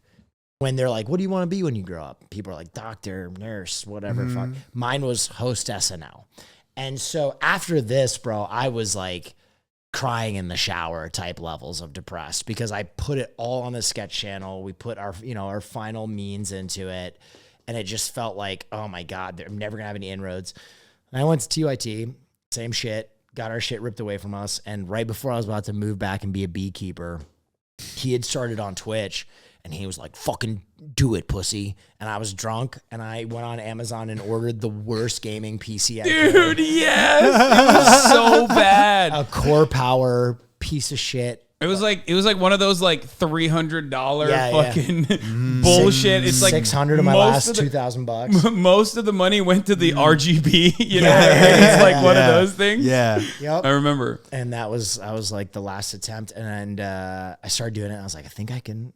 when they're like, what do you want to be when you grow up? People are like, doctor, nurse, whatever. Fuck. Mine was host SNL. And so after this, bro, I was like crying in the shower type levels of depressed, because I put it all on the sketch channel. We put our final means into it, and it just felt like, oh my God, I'm never gonna have any inroads. And I went to TYT, same shit, got our shit ripped away from us. And right before I was about to move back and be a beekeeper, he had started on Twitch, and he was like, fucking do it, pussy. And I was drunk, and I went on Amazon and ordered the worst gaming PC I could. Dude, yes. It was so bad. A Core Power piece of shit. It was like one of those like $300 Yeah. fucking bullshit. It's like 600 of my most last of the- $2,000. Most of the money went to the RGB, you know. Yeah. It's like one of those things. Yeah. Yep. I remember. And I was like the last attempt, and I started doing it. And I was like, I think I can.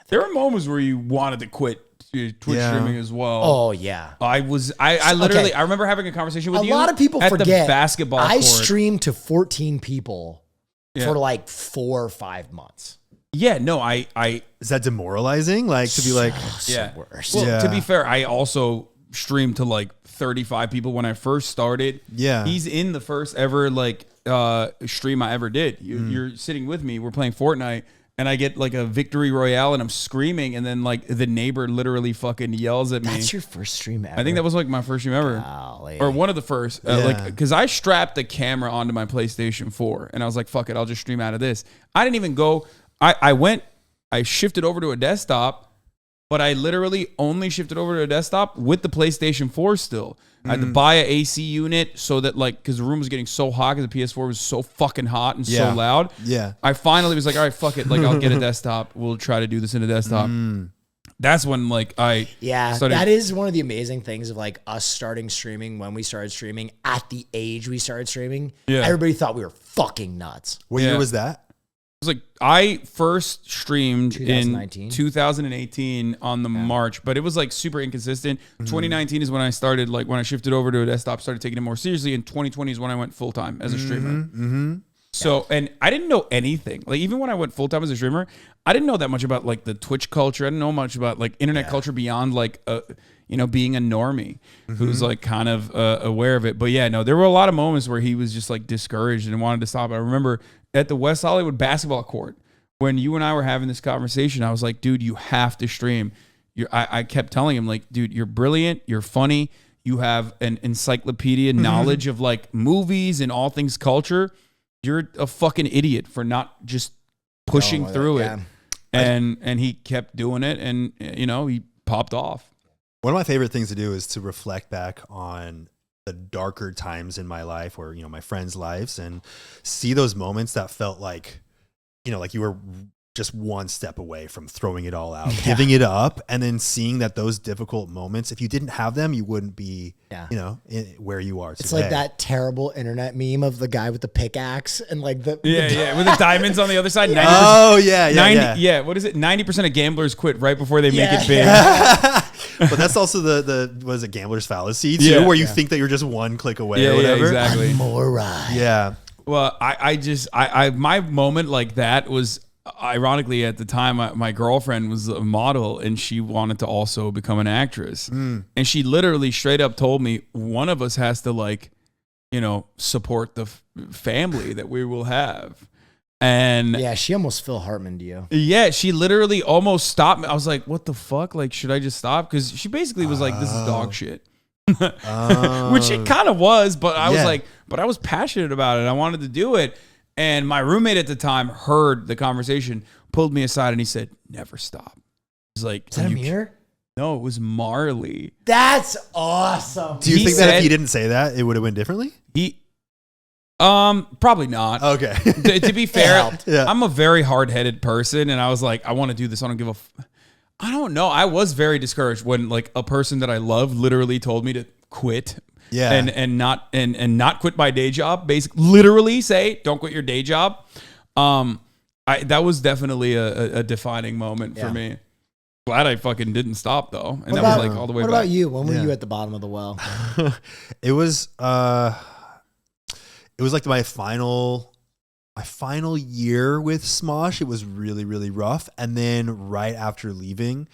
There were moments where you wanted to quit Twitch streaming as well. Oh yeah. I literally, I remember having a conversation with A you. lot of people at forget the basketball I court. streamed to 14 people Yeah. for like 4 or 5 months. Yeah, no, I Is that demoralizing? Like to be like, yeah. Worse. Well, Yeah. to be fair, I also streamed to like 35 people when I first started. Yeah. He's in the first ever like stream I ever did. You're sitting with me. We're playing Fortnite. And I get like a victory royale, and I'm screaming, and then like the neighbor literally fucking yells at me. That's your first stream ever. I think that was like my first stream ever, Golly. or one of the first. Yeah. Like, because I strapped the camera onto my PlayStation 4, and I was like, "Fuck it, I'll just stream out of this." I didn't even go. I shifted over to a desktop, but I literally only shifted over to a desktop with the PlayStation 4 still. I had to buy an AC unit so that like, because the room was getting so hot because the PS4 was so fucking hot and so loud. Yeah. I finally was like, all right, fuck it. Like, I'll get a desktop. We'll try to do this in a desktop. That's when like I started. That is one of the amazing things of like us starting streaming when we started streaming at the age we started streaming. Yeah. Everybody thought we were fucking nuts. What year was that? It was like I first streamed 2019. in 2018 on the March, but it was like super inconsistent. 2019 is when I started, like when I shifted over to a desktop, started taking it more seriously. And 2020 is when I went full time as a streamer. So, and I didn't know anything. Like even when I went full time as a streamer, I didn't know that much about like the Twitch culture. I didn't know much about like internet culture beyond like being a normie who's like kind of aware of it. But yeah, no, there were a lot of moments where he was just like discouraged and wanted to stop. I remember at the West Hollywood basketball court when you and I were having this conversation, I was like, dude, you have to stream. I kept telling him like, dude, you're brilliant. You're funny. You have an encyclopedia knowledge of like movies and all things culture. You're a fucking idiot for not just pushing through it. And he kept doing it, and he popped off. One of my favorite things to do is to reflect back on the darker times in my life or, my friends' lives and see those moments that felt like, like you were just one step away from throwing it all out, giving it up, and then seeing that those difficult moments, if you didn't have them, you wouldn't be, where you are today. It's like that terrible internet meme of the guy with the pickaxe and like the with the diamonds on the other side. 90%, oh yeah. What is it? 90% of gamblers quit right before they make it big. But that's also the what is it, gambler's fallacy too, where you think that you're just one click away or whatever. Yeah, exactly. more right. Yeah. Well, I my moment like that was ironically at the time my girlfriend was a model and she wanted to also become an actress, and she literally straight up told me one of us has to support the family that we will have. And yeah, she almost Phil Hartman'd you. Yeah, she literally almost stopped me. I was like, what the fuck? Like, should I just stop? Because she basically was like, this is dog shit. which it kind of was, but I was Yeah. like, but I was passionate about it. I wanted to do it. And my roommate at the time heard the conversation, pulled me aside, and he said, never stop. He's like, Is that Amir? no, it was Marley. That's awesome. Do you He think that if said- he didn't say that, it would have went differently? He, probably not. Okay. To be fair, helped. Yeah. I'm a very hard-headed person, and I was like, I want to do this. I don't give a. I don't know. I was very discouraged when like a person that I love literally told me to quit. Yeah. And not quit my day job. Basically, literally say, don't quit your day job. That was definitely a defining moment for me. Glad I fucking didn't stop though, and What that was about- like all the way. What back. about you? When were Yeah. you at the bottom of the well? It was like my final year with Smosh. It was really, really rough. And then right after leaving,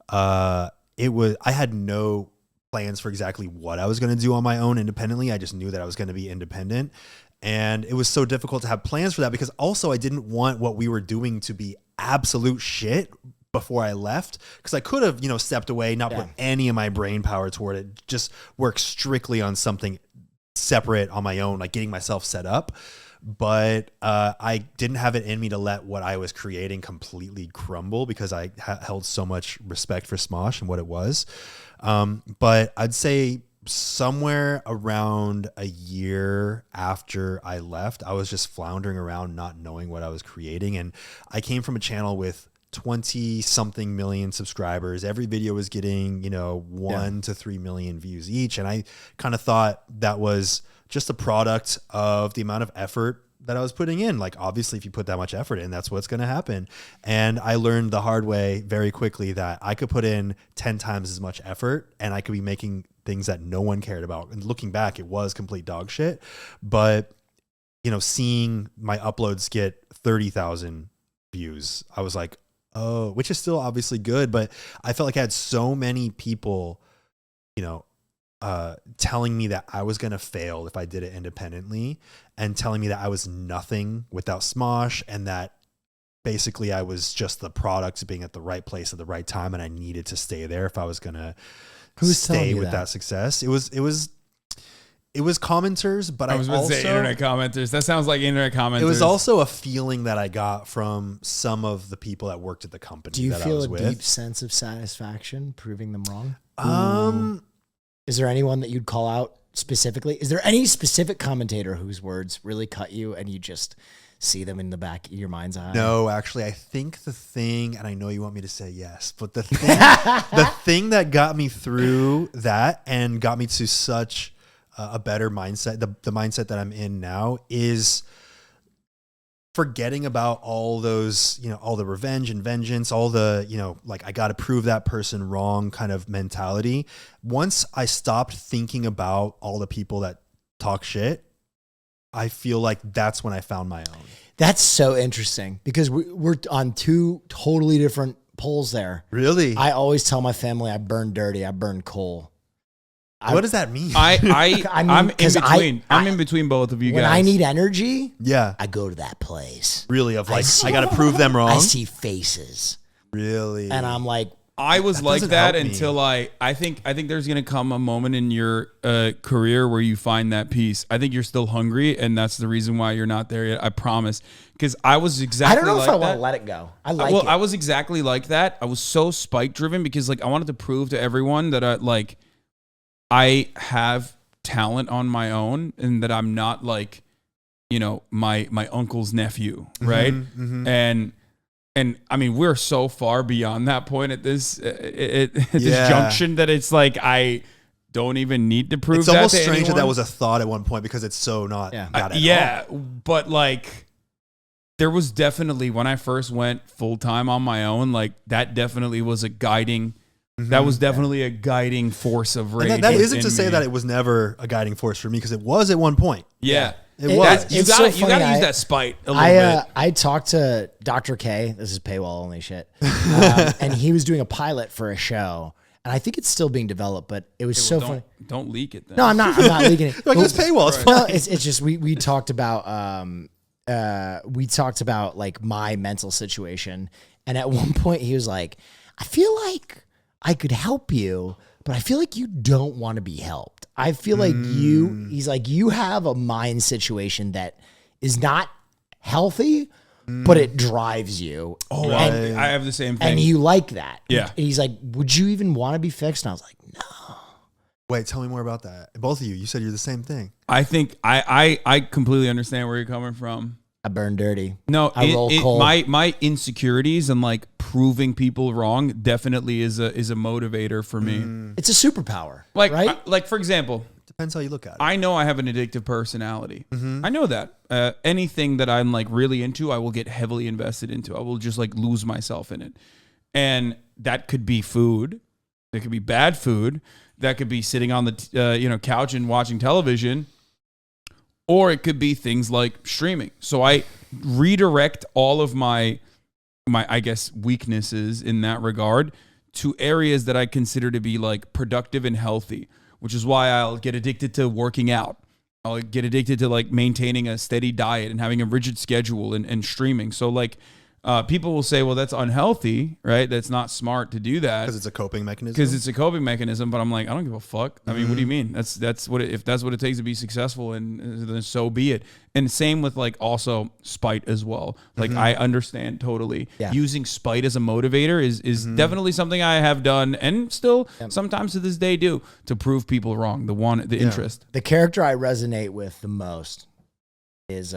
I had no plans for exactly what I was going to do on my own independently. I just knew that I was going to be independent. And it was so difficult to have plans for that because also I didn't want what we were doing to be absolute shit before I left, because I could have, stepped away, not put any of my brain power toward it, just work strictly on something separate on my own, like getting myself set up. But I didn't have it in me to let what I was creating completely crumble because I held so much respect for Smosh and what it was. But I'd say somewhere around a year after I left, I was just floundering around not knowing what I was creating. And I came from a channel with 20 something million subscribers. Every video was getting, 1 to 3 million views each. And I kind of thought that was just a product of the amount of effort that I was putting in. Like, obviously, if you put that much effort in, that's what's going to happen. And I learned the hard way very quickly that I could put in 10 times as much effort and I could be making things that no one cared about. And looking back, it was complete dog shit. But, seeing my uploads get 30,000 views, I was like, oh, which is still obviously good. But I felt like I had so many people, telling me that I was going to fail if I did it independently, and telling me that I was nothing without Smosh, and that basically I was just the product of being at the right place at the right time, and I needed to stay there if I was going to stay with that success. It was commenters, but I was about to say internet commenters. That sounds like internet commenters. It was also a feeling that I got from some of the people that worked at the company. Do you that I feel was a with. deep sense of satisfaction proving them wrong? Is there anyone that you'd call out specifically? Is there any specific commentator whose words really cut you and you just see them in the back of your mind's eye? No, actually, I think the thing, and I know you want me to say yes, but the thing that got me through that and got me to such a better mindset, the mindset that I'm in now, is forgetting about all those, all the revenge and vengeance, all the, like, I got to prove that person wrong kind of mentality. Once I stopped thinking about all the people that talk shit, I feel like that's when I found my own. That's so interesting because we're on two totally different poles there. Really? I always tell my family I burn dirty, I burn coal. What does that mean? I'm in 'cause between. I'm in between both of you When guys. I need energy, Yeah. I go to that place. Really, of like, see- I got to prove them wrong. I see faces. Really? And I'm like, I was That like doesn't that help me. until I think there's gonna come a moment in your career where you find that peace. I think you're still hungry, and that's the reason why you're not there yet. I promise. Because I was exactly. I don't know like if I that. want to let it go. I like Well, it. I was exactly like that. I was so spike driven because like I wanted to prove to everyone that I have talent on my own and that I'm not like, my uncle's nephew, right? And I mean, we're so far beyond that point at this this junction that it's like I don't even need to prove it's that almost to strange anyone. that was a thought at one point because it's so not that at all. But like there was definitely when I first went full time on my own, like that definitely was a guiding. That was definitely a guiding force of rage. And that isn't in to say me. that it was never a guiding force for me because it was at one point. Yeah. It It- was. You It's gotta so funny, use that spite a little bit. I talked to Dr. K. This is paywall only shit. And he was doing a pilot for a show. And I think it's still being developed, but it was so funny. Don't leak it then. No, I'm not leaking it. Like, it's paywall. It's No, fine. it's just we talked about like my mental situation, and at one point he was like, I I could help you, but I feel like you don't want to be helped. I feel like he's like, you have a mind situation that is not healthy, but it drives you. Oh, and, I have the same thing. and you like that. Yeah. And he's like, would you even want to be fixed? And I was like, no. Wait, tell me more about that. Both of you said you're the same thing. I think I completely understand where you're coming from. I burn dirty. No, I roll coal. my insecurities and like proving people wrong definitely is a motivator for me. It's a superpower, Like right? like for example, Depends how you look at it. I know I have an addictive personality. I know that. Anything that I'm like really into, I will get heavily invested into. I will just like lose myself in it. And that could be food. That could be bad food. That could be sitting on the couch and watching television. Or it could be things like streaming. So I redirect all of my I guess weaknesses in that regard to areas that I consider to be like productive and healthy, which is why I'll get addicted to working out. I'll get addicted to like maintaining a steady diet and having a rigid schedule and streaming. So like people will say, well, that's unhealthy, right? That's not smart to do that. Because it's a coping mechanism. Because it's a coping mechanism, but I'm like, I don't give a fuck. I mean, what do you mean? That's what if that's what it takes to be successful, and then so be it. And same with like also spite as well. Like I understand totally. Yeah. Using spite as a motivator is definitely something I have done and still sometimes to this day do to prove people wrong. The interest. The character I resonate with the most is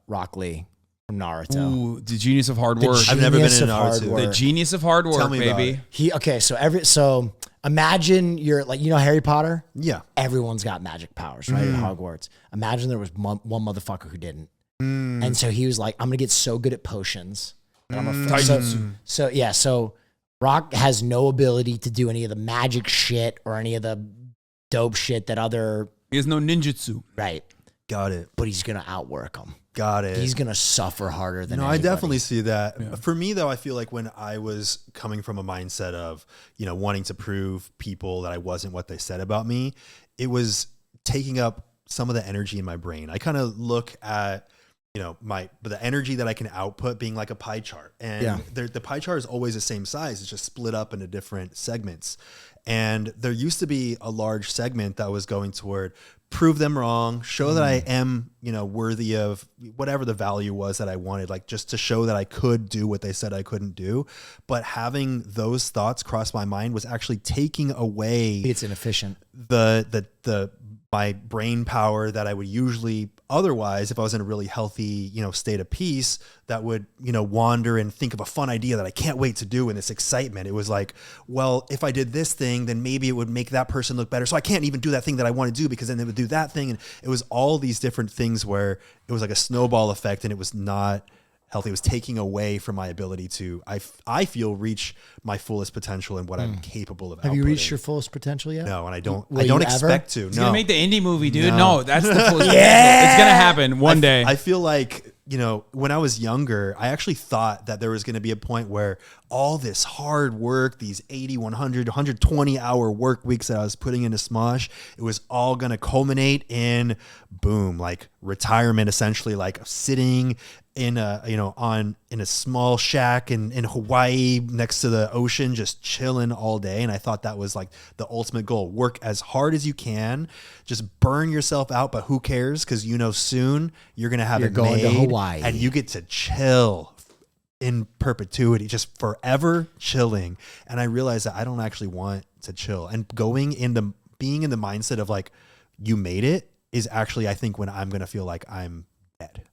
Rock Lee from Naruto. Ooh, the genius of hard The work. I've never been genius in of hard Naruto. work. The genius of hard work, Tell me about baby. it. So imagine you're like, Harry Potter? Yeah. Everyone's got magic powers, right? At Hogwarts. Imagine there was one motherfucker who didn't. And so he was like, I'm going to get so good at potions. That I'm a so Rock has no ability to do any of the magic shit or any of the dope shit that other, He has no ninjutsu. right. Got it. But he's going to outwork them. Got it. He's going to suffer harder than No, anybody. I definitely see that. For me, though, I feel like when I was coming from a mindset of, wanting to prove people that I wasn't what they said about me, it was taking up some of the energy in my brain. I kind of look at, the energy that I can output being like a pie chart. And the pie chart is always the same size. It's just split up into different segments. And there used to be a large segment that was going toward prove them wrong, show that I am, worthy of whatever the value was that I wanted, like just to show that I could do what they said I couldn't do. But having those thoughts cross my mind was actually taking away It's inefficient. my brain power that I would usually otherwise, if I was in a really healthy, state of peace, that would, wander and think of a fun idea that I can't wait to do in this excitement. It was like, well, if I did this thing, then maybe it would make that person look better. So I can't even do that thing that I want to do because then they would do that thing. And it was all these different things where it was like a snowball effect, and it was not healthy. It was taking away from my ability to, I feel, reach my fullest potential and what I'm capable of. Have you reached outputting. your fullest potential yet? No, and I don't. Will I don't you ever? expect to. He's no, gonna make the indie movie, dude. No. No, that's the fullest potential. It's gonna happen one day. I feel like, when I was younger, I actually thought that there was going to be a point where all this hard work, these 80, 100, 120 hour work weeks that I was putting into Smosh, it was all going to culminate in boom, like retirement, essentially, like sitting in a, in a small shack in Hawaii next to the ocean, just chilling all day. And I thought that was like the ultimate goal. Work as hard as you can, just burn yourself out, but who cares? Because soon you're going to have You're it going to made, Hawaii. and you get to chill in perpetuity, just forever chilling. And I realized that I don't actually want to chill. And being in the mindset of like, you made it is actually, I think, when I'm going to feel like I'm dead.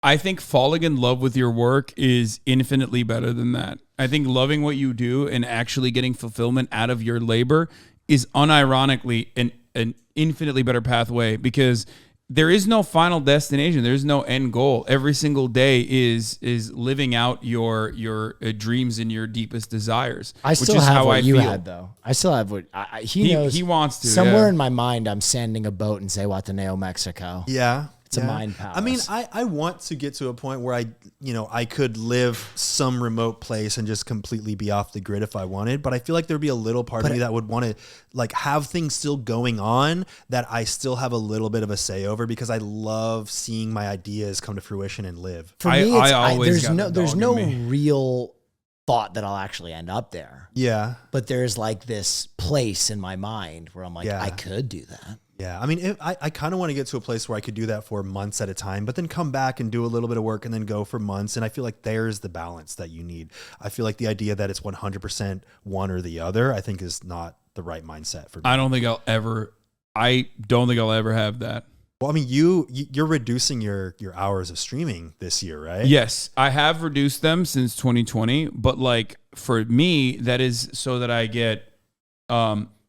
I think falling in love with your work is infinitely better than that. I think loving what you do and actually getting fulfillment out of your labor is unironically an infinitely better pathway, because there is no final destination. There's no end goal. Every single day is living out your dreams and your deepest desires. I still which is have how what I you feel. had, though. I still have what he knows. He wants to. Somewhere yeah. in my mind, I'm sanding a boat in Zihuatanejo, Mexico. Yeah. It's a mind palace. I mean, I want to get to a point where I could live some remote place and just completely be off the grid if I wanted. But I feel like there'd be a little part of me that would want to like have things still going on that I still have a little bit of a say over, because I love seeing my ideas come to fruition and live. For me, it's, I always got the there's dog no in me. real thought that I'll actually end up there. Yeah. But there's like this place in my mind where I'm like, Yeah. I could do that. Yeah. I mean, I kind of want to get to a place where I could do that for months at a time, but then come back and do a little bit of work and then go for months. And I feel like there's the balance that you need. I feel like the idea that it's 100% one or the other, I think is not the right mindset for me. I don't think I'll ever have that. Well, I mean, you're reducing your hours of streaming this year, right? Yes, I have reduced them since 2020, but like for me, that is so that I get,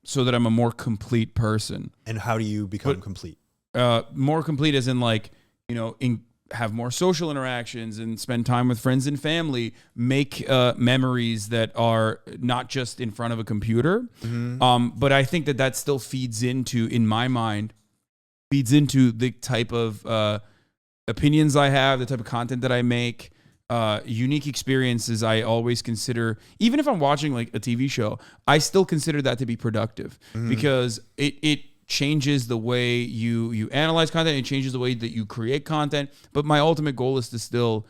so that I'm a more complete person. And how do you become complete? More complete as in like, have more social interactions and spend time with friends and family, make memories that are not just in front of a computer. But I think that still feeds into, in my mind, the type of opinions I have, the type of content that I make, unique experiences. I always consider, even if I'm watching like a TV show, I still consider that to be productive because it changes the way you analyze content. It changes the way that you create content. But my ultimate goal is to still,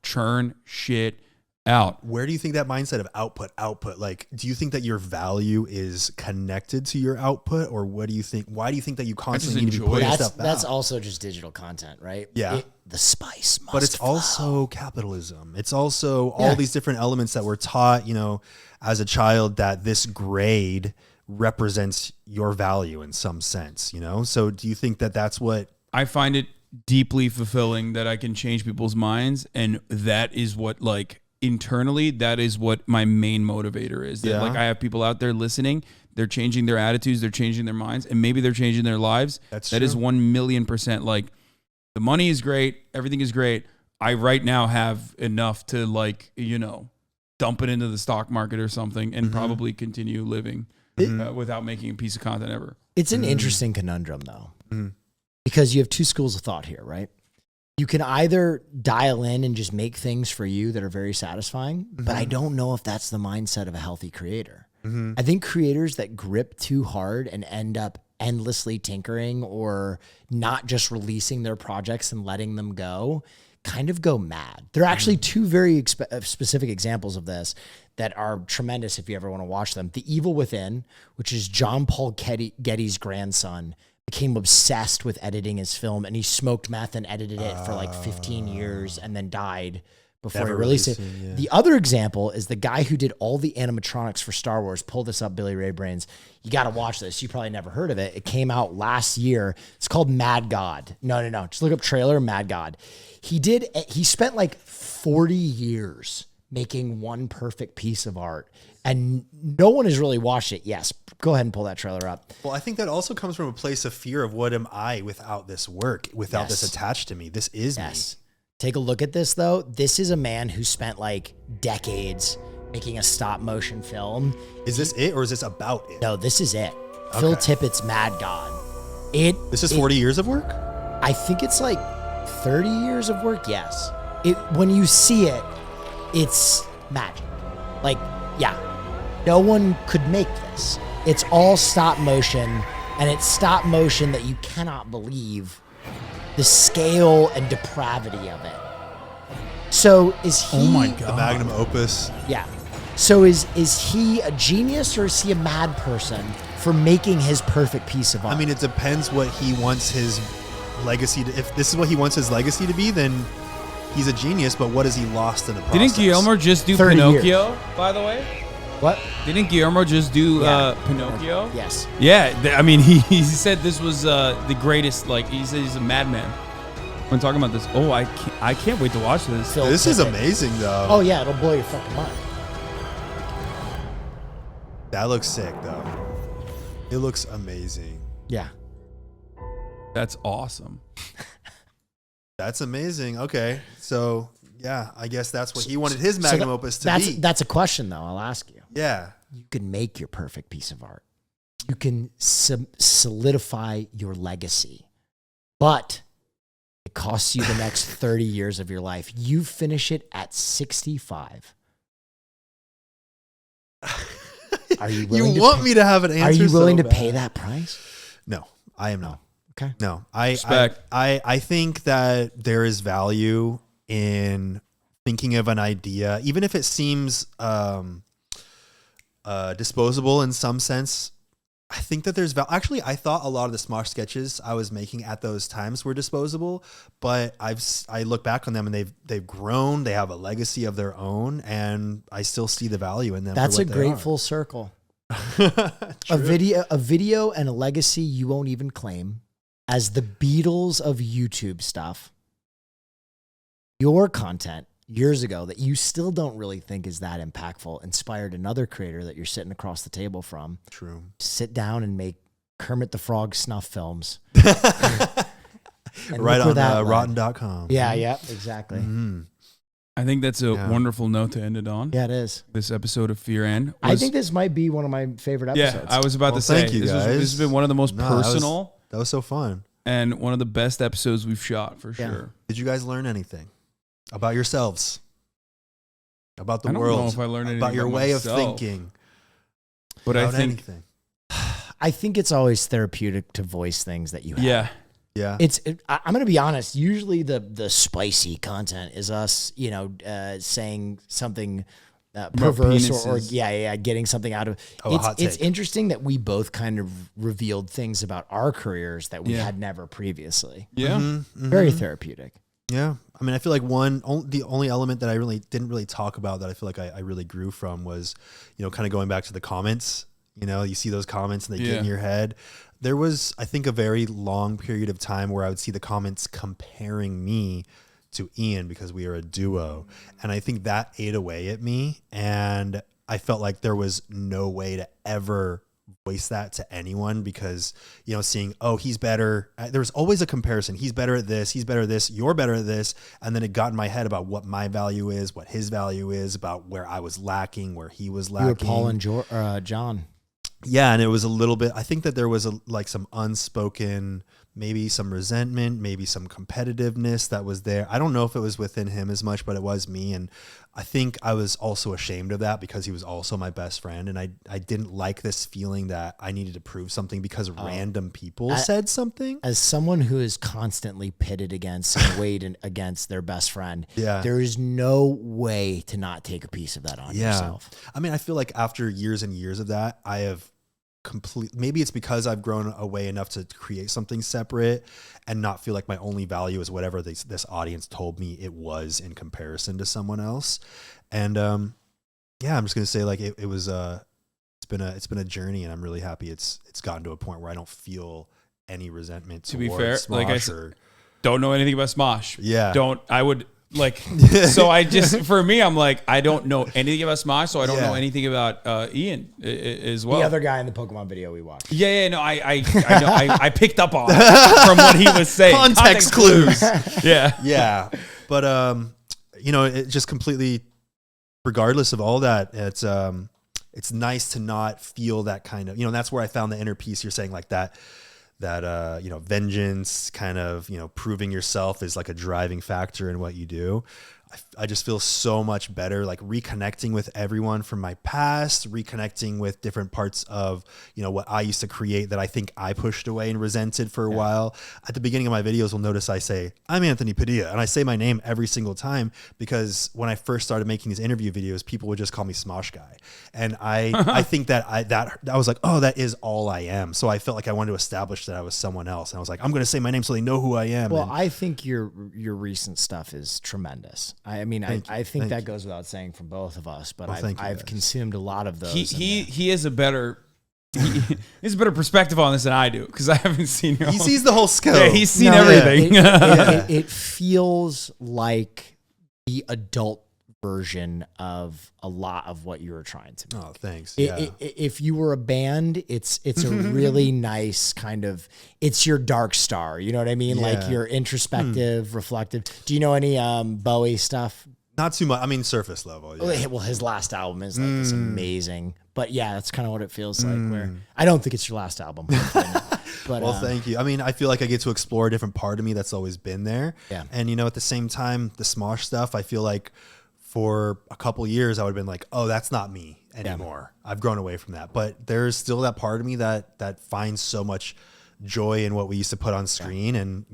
churn shit out. Where do you think that mindset of output, like, do you think that your value is connected to your output, or what do you think? Why do you think that you constantly need to be enjoy putting it. stuff That's out? also just digital content, right? Yeah. The spice must But it's flow. also capitalism. It's also all these different elements that we're taught, as a child, that this grade represents your value in some sense, So do you think that that's what? I find it deeply fulfilling that I can change people's minds, and that is what, like, internally, that is what my main motivator is. That, like, I have people out there listening, they're changing their attitudes, they're changing their minds, and maybe they're changing their lives. That is 1,000,000%. Like, the money is great, everything is great. I right now have enough to, like, dump it into the stock market or something and probably continue living without making a piece of content ever. It's an interesting conundrum, though, because you have two schools of thought here, right? You can either dial in and just make things for you that are very satisfying, but I don't know if that's the mindset of a healthy creator. I think creators that grip too hard and end up endlessly tinkering or not just releasing their projects and letting them go kind of go mad. There are actually two very specific examples of this that are tremendous if you ever want to watch them. The Evil Within, which is John Paul Getty's grandson, became obsessed with editing his film, and he smoked meth and edited it for like 15 years and then died before he released it. The other example is the guy who did all the animatronics for Star Wars. Pull this up, Billy Ray Brains. You got to watch this. You probably never heard of it. It came out last year. It's called Mad God. No. Just look up trailer, Mad God. He spent like 40 years making one perfect piece of art, and no one has really watched it. Yes. Go ahead and pull that trailer up. Well, I think that also comes from a place of fear of what am I without this work, without this attached to me. This is me. Take a look at this, though. This is a man who spent like decades making a stop motion film. Is this it, or is this about it? No, this is it. Phil Tippett's Mad God. This is 40 years of work? I think it's like 30 years of work, yes. When you see it, it's magic. Like, yeah, no one could make this. It's all stop motion, and it's stop motion that you cannot believe the scale and depravity of it. So is he... Oh my God. The magnum opus. Yeah. So is he a genius, or is he a mad person for making his perfect piece of art? I mean, it depends what he wants his legacy to... If this is what he wants his legacy to be, then he's a genius, but what has he lost in the process? Didn't Guillermo just do 30 Pinocchio, years. by the way? What? Didn't Guillermo just do Yeah. Pinocchio? Yes. Yeah, I mean, he said this was the greatest. Like, he said he's a madman when talking about this. Oh, I can't wait to watch this. Phil This is Tippett. amazing, though. Oh yeah, it'll blow your fucking mind. That looks sick, though. It looks amazing. Yeah. That's awesome. That's amazing. Okay. So, yeah, I guess that's what he wanted his magnum opus to be. That's a question, though. I'll ask you. Yeah. You can make your perfect piece of art. You can solidify your legacy, but it costs you the next 30 years of your life. You finish it at 65. Are you willing You want me to have an answer? Are you willing so to bad. pay that price? No, I am not. Okay. No, Respect. I think that there is value in thinking of an idea, even if it seems disposable in some sense. I think that there's actually, I thought a lot of the Smosh sketches I was making at those times were disposable, but I look back on them and they've grown. They have a legacy of their own, and I still see the value in them. That's a great full circle. a video and a legacy you won't even claim. As the Beatles of YouTube stuff, your content years ago that you still don't really think is that impactful inspired another creator that you're sitting across the table from. True. Sit down and make Kermit the Frog snuff films. Right on rotten.com. Yeah, exactly. Mm-hmm. I think that's a wonderful note to end it on. Yeah, it is. This episode of Fear and I think this might be one of my favorite episodes. Yeah, I was about to say, thank you, guys. This has been one of the most personal. That was so fun. And one of the best episodes we've shot, for sure. Did you guys learn anything about yourselves? About the world? I don't know if I learned anything about your way myself. of thinking. But I think anything. I think it's always therapeutic to voice things that you have. Yeah. I'm going to be honest. Usually the spicy content is us, saying something perverse or getting something out of it's interesting that we both kind of revealed things about our careers that we had never previously. Very therapeutic. Yeah. I mean, I feel like the only element that I really didn't really talk about that I feel like I really grew from was, kind of going back to the comments. You see those comments and they get in your head. There was, I think, a very long period of time where I would see the comments comparing me to Ian because we are a duo. And I think that ate away at me. And I felt like there was no way to ever voice that to anyone because, seeing, oh, he's better. There was always a comparison. He's better at this. He's better at this. You're better at this. And then it got in my head about what my value is, what his value is, about where I was lacking, where he was lacking. You were Paul and John. Yeah, and it was a little bit, I think that there was some unspoken, maybe some resentment, maybe some competitiveness that was there. I don't know if it was within him as much, but it was me. And I think I was also ashamed of that because he was also my best friend. And I didn't like this feeling that I needed to prove something because random people said something. As someone who is constantly pitted against and weighed against their best friend, there is no way to not take a piece of that on yourself. I mean, I feel like after years and years of that, I have maybe it's because I've grown away enough to create something separate and not feel like my only value is whatever this audience told me it was in comparison to someone else. And I'm just gonna say like it was it's been a journey, and I'm really happy it's gotten to a point where I don't feel any resentment. To be fair, Smosh like I said, don't know anything about Smosh. So I just, for me, I'm like, I don't know anything about Smosh, so I don't know anything about Ian as well. The other guy in the Pokemon video we watched. I picked up on it from what he was saying. Context clues. Yeah. But it just completely, regardless of all that, it's nice to not feel that kind of, that's where I found the inner peace you're saying, like that vengeance, kind of, proving yourself is like a driving factor in what you do. I just feel so much better, like reconnecting with everyone from my past, reconnecting with different parts of, what I used to create that I think I pushed away and resented for a while. At the beginning of my videos, you'll notice I say, I'm Anthony Padilla. And I say my name every single time because when I first started making these interview videos, people would just call me Smosh Guy. And I think that I was like, oh, that is all I am. So I felt like I wanted to establish that I was someone else. And I was like, I'm going to say my name so they know who I am. Well, I think your recent stuff is tremendous. I mean, I think that goes without saying from both of us, but I've consumed a lot of those. He has a better perspective on this than I do because I haven't seen it. He sees the whole scope. Yeah, he's seen everything. It feels like the adult version of a lot of what you were trying to make. Oh, thanks. If you were a band, it's a really nice kind of, it's your dark star. You know what I mean? Like you're introspective, reflective. Do you know any Bowie stuff? Not too much. I mean, surface level. Yeah. Well, his last album is like this amazing. But yeah, that's kind of what it feels like. Where I don't think it's your last album. But, well, thank you. I mean, I feel like I get to explore a different part of me that's always been there. Yeah. And, at the same time, the Smosh stuff, I feel like for a couple years, I would have been like, oh, that's not me anymore. I've grown away from that. But there's still that part of me that finds so much joy in what we used to put on screen. And,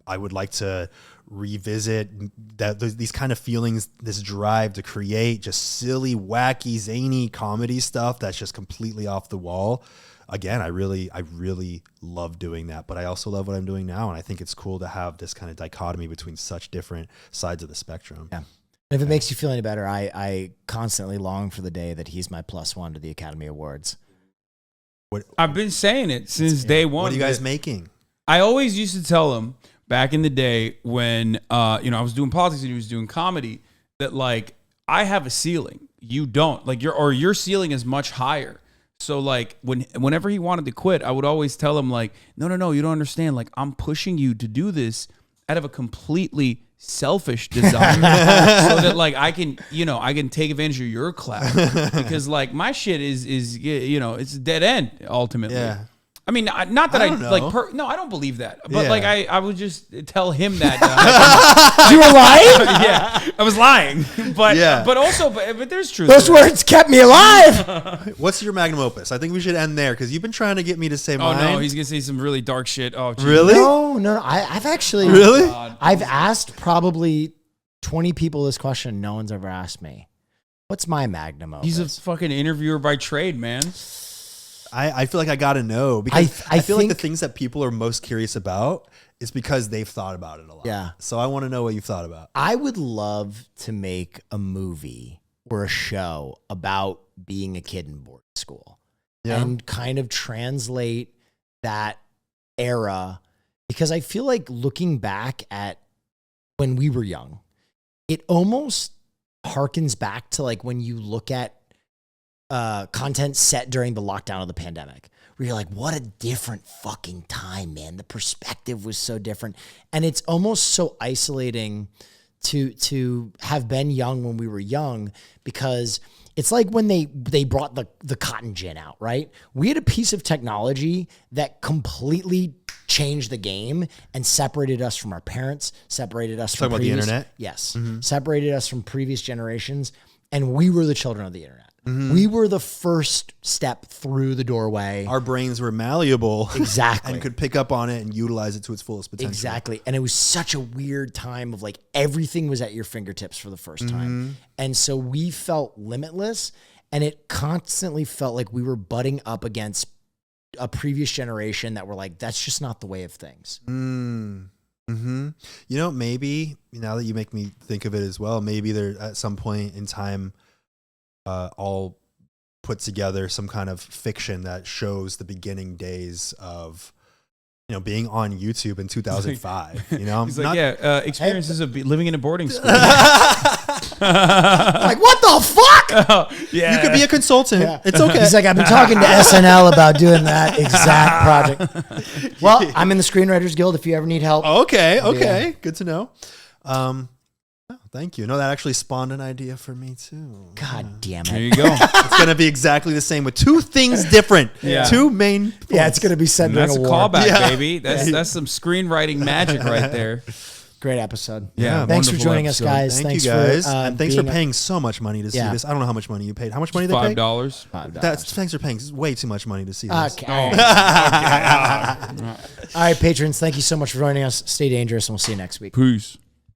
I would like to revisit these kind of feelings, this drive to create just silly, wacky, zany comedy stuff that's just completely off the wall. Again, I really love doing that, but I also love what I'm doing now. And I think it's cool to have this kind of dichotomy between such different sides of the spectrum. Yeah. If it makes you feel any better, I constantly long for the day that he's my +1 to the Academy Awards. I've been saying it since day one. What are you guys making? I always used to tell him back in the day when I was doing politics and he was doing comedy that like I have a ceiling, you don't. Like your ceiling is much higher. So like whenever he wanted to quit, I would always tell him like, no, you don't understand. Like I'm pushing you to do this out of a completely selfish desire so that like I can take advantage of your clout because like my shit is it's a dead end ultimately. Yeah. I mean, not that I like. No, I don't believe that. But Yeah. like, I would just tell him that. You were lying? Yeah, I was lying. But Yeah. but there's truth. Those to that. words kept me alive. What's your magnum opus? I think we should end there because you've been trying to get me to say Oh mine. no, he's gonna say some really dark shit. Oh, geez. Really? No. I've actually Really? I've asked probably 20 people this question. No one's ever asked me. What's my magnum opus? He's a fucking interviewer by trade, man. I feel like I gotta know because I I feel like the think- things that people are most curious about is because they've thought about it a lot. Yeah. So I want to know what you've thought about. I would love to make a movie or a show about being a kid in boarding school and kind of translate that era because I feel like looking back at when we were young, it almost harkens back to like when you look at content set during the lockdown of the pandemic, where you're like, what a different fucking time, man. The perspective was so different. And it's almost so isolating to have been young when we were young, because it's like when they brought the cotton gin out, right? We had a piece of technology that completely changed the game and separated us from our parents, separated us from Talking about the internet? Yes. Separated us from previous generations. And we were the children of the internet. We were the first step through the doorway. Our brains were malleable. Exactly. And could pick up on it and utilize it to its fullest potential. Exactly. And it was such a weird time of like everything was at your fingertips for the first time. And so we felt limitless, and it constantly felt like we were butting up against a previous generation that were like, that's just not the way of things. You know, maybe now that you make me think of it as well, maybe there at some point in time, I'll put together some kind of fiction that shows the beginning days of, being on YouTube in 2005. He's like, experiences of living in a boarding school. Like, what the fuck? Yeah, you could be a consultant. It's okay. He's like, I've been talking to SNL about doing that exact project. Well, I'm in the Screenwriters Guild if you ever need help. Okay. Good to know. Thank you. No, that actually spawned an idea for me too. God damn there it. you go. It's going to be exactly the same with two things different. Yeah. Two main points. Yeah, it's going to be said And during that's a war. callback, Yeah. baby. That's some screenwriting magic right there. Great episode. Yeah, Thanks for wonderful joining us, episode. guys. Thank Thanks you guys. for, and thanks for being paying so much money to see Yeah. this. I don't know how much money you paid. How much money did they pay? $5. Thanks for paying. It's way too much money to see this. Okay. All right, patrons, thank you so much for joining us. Stay dangerous, and we'll see you next week. Peace.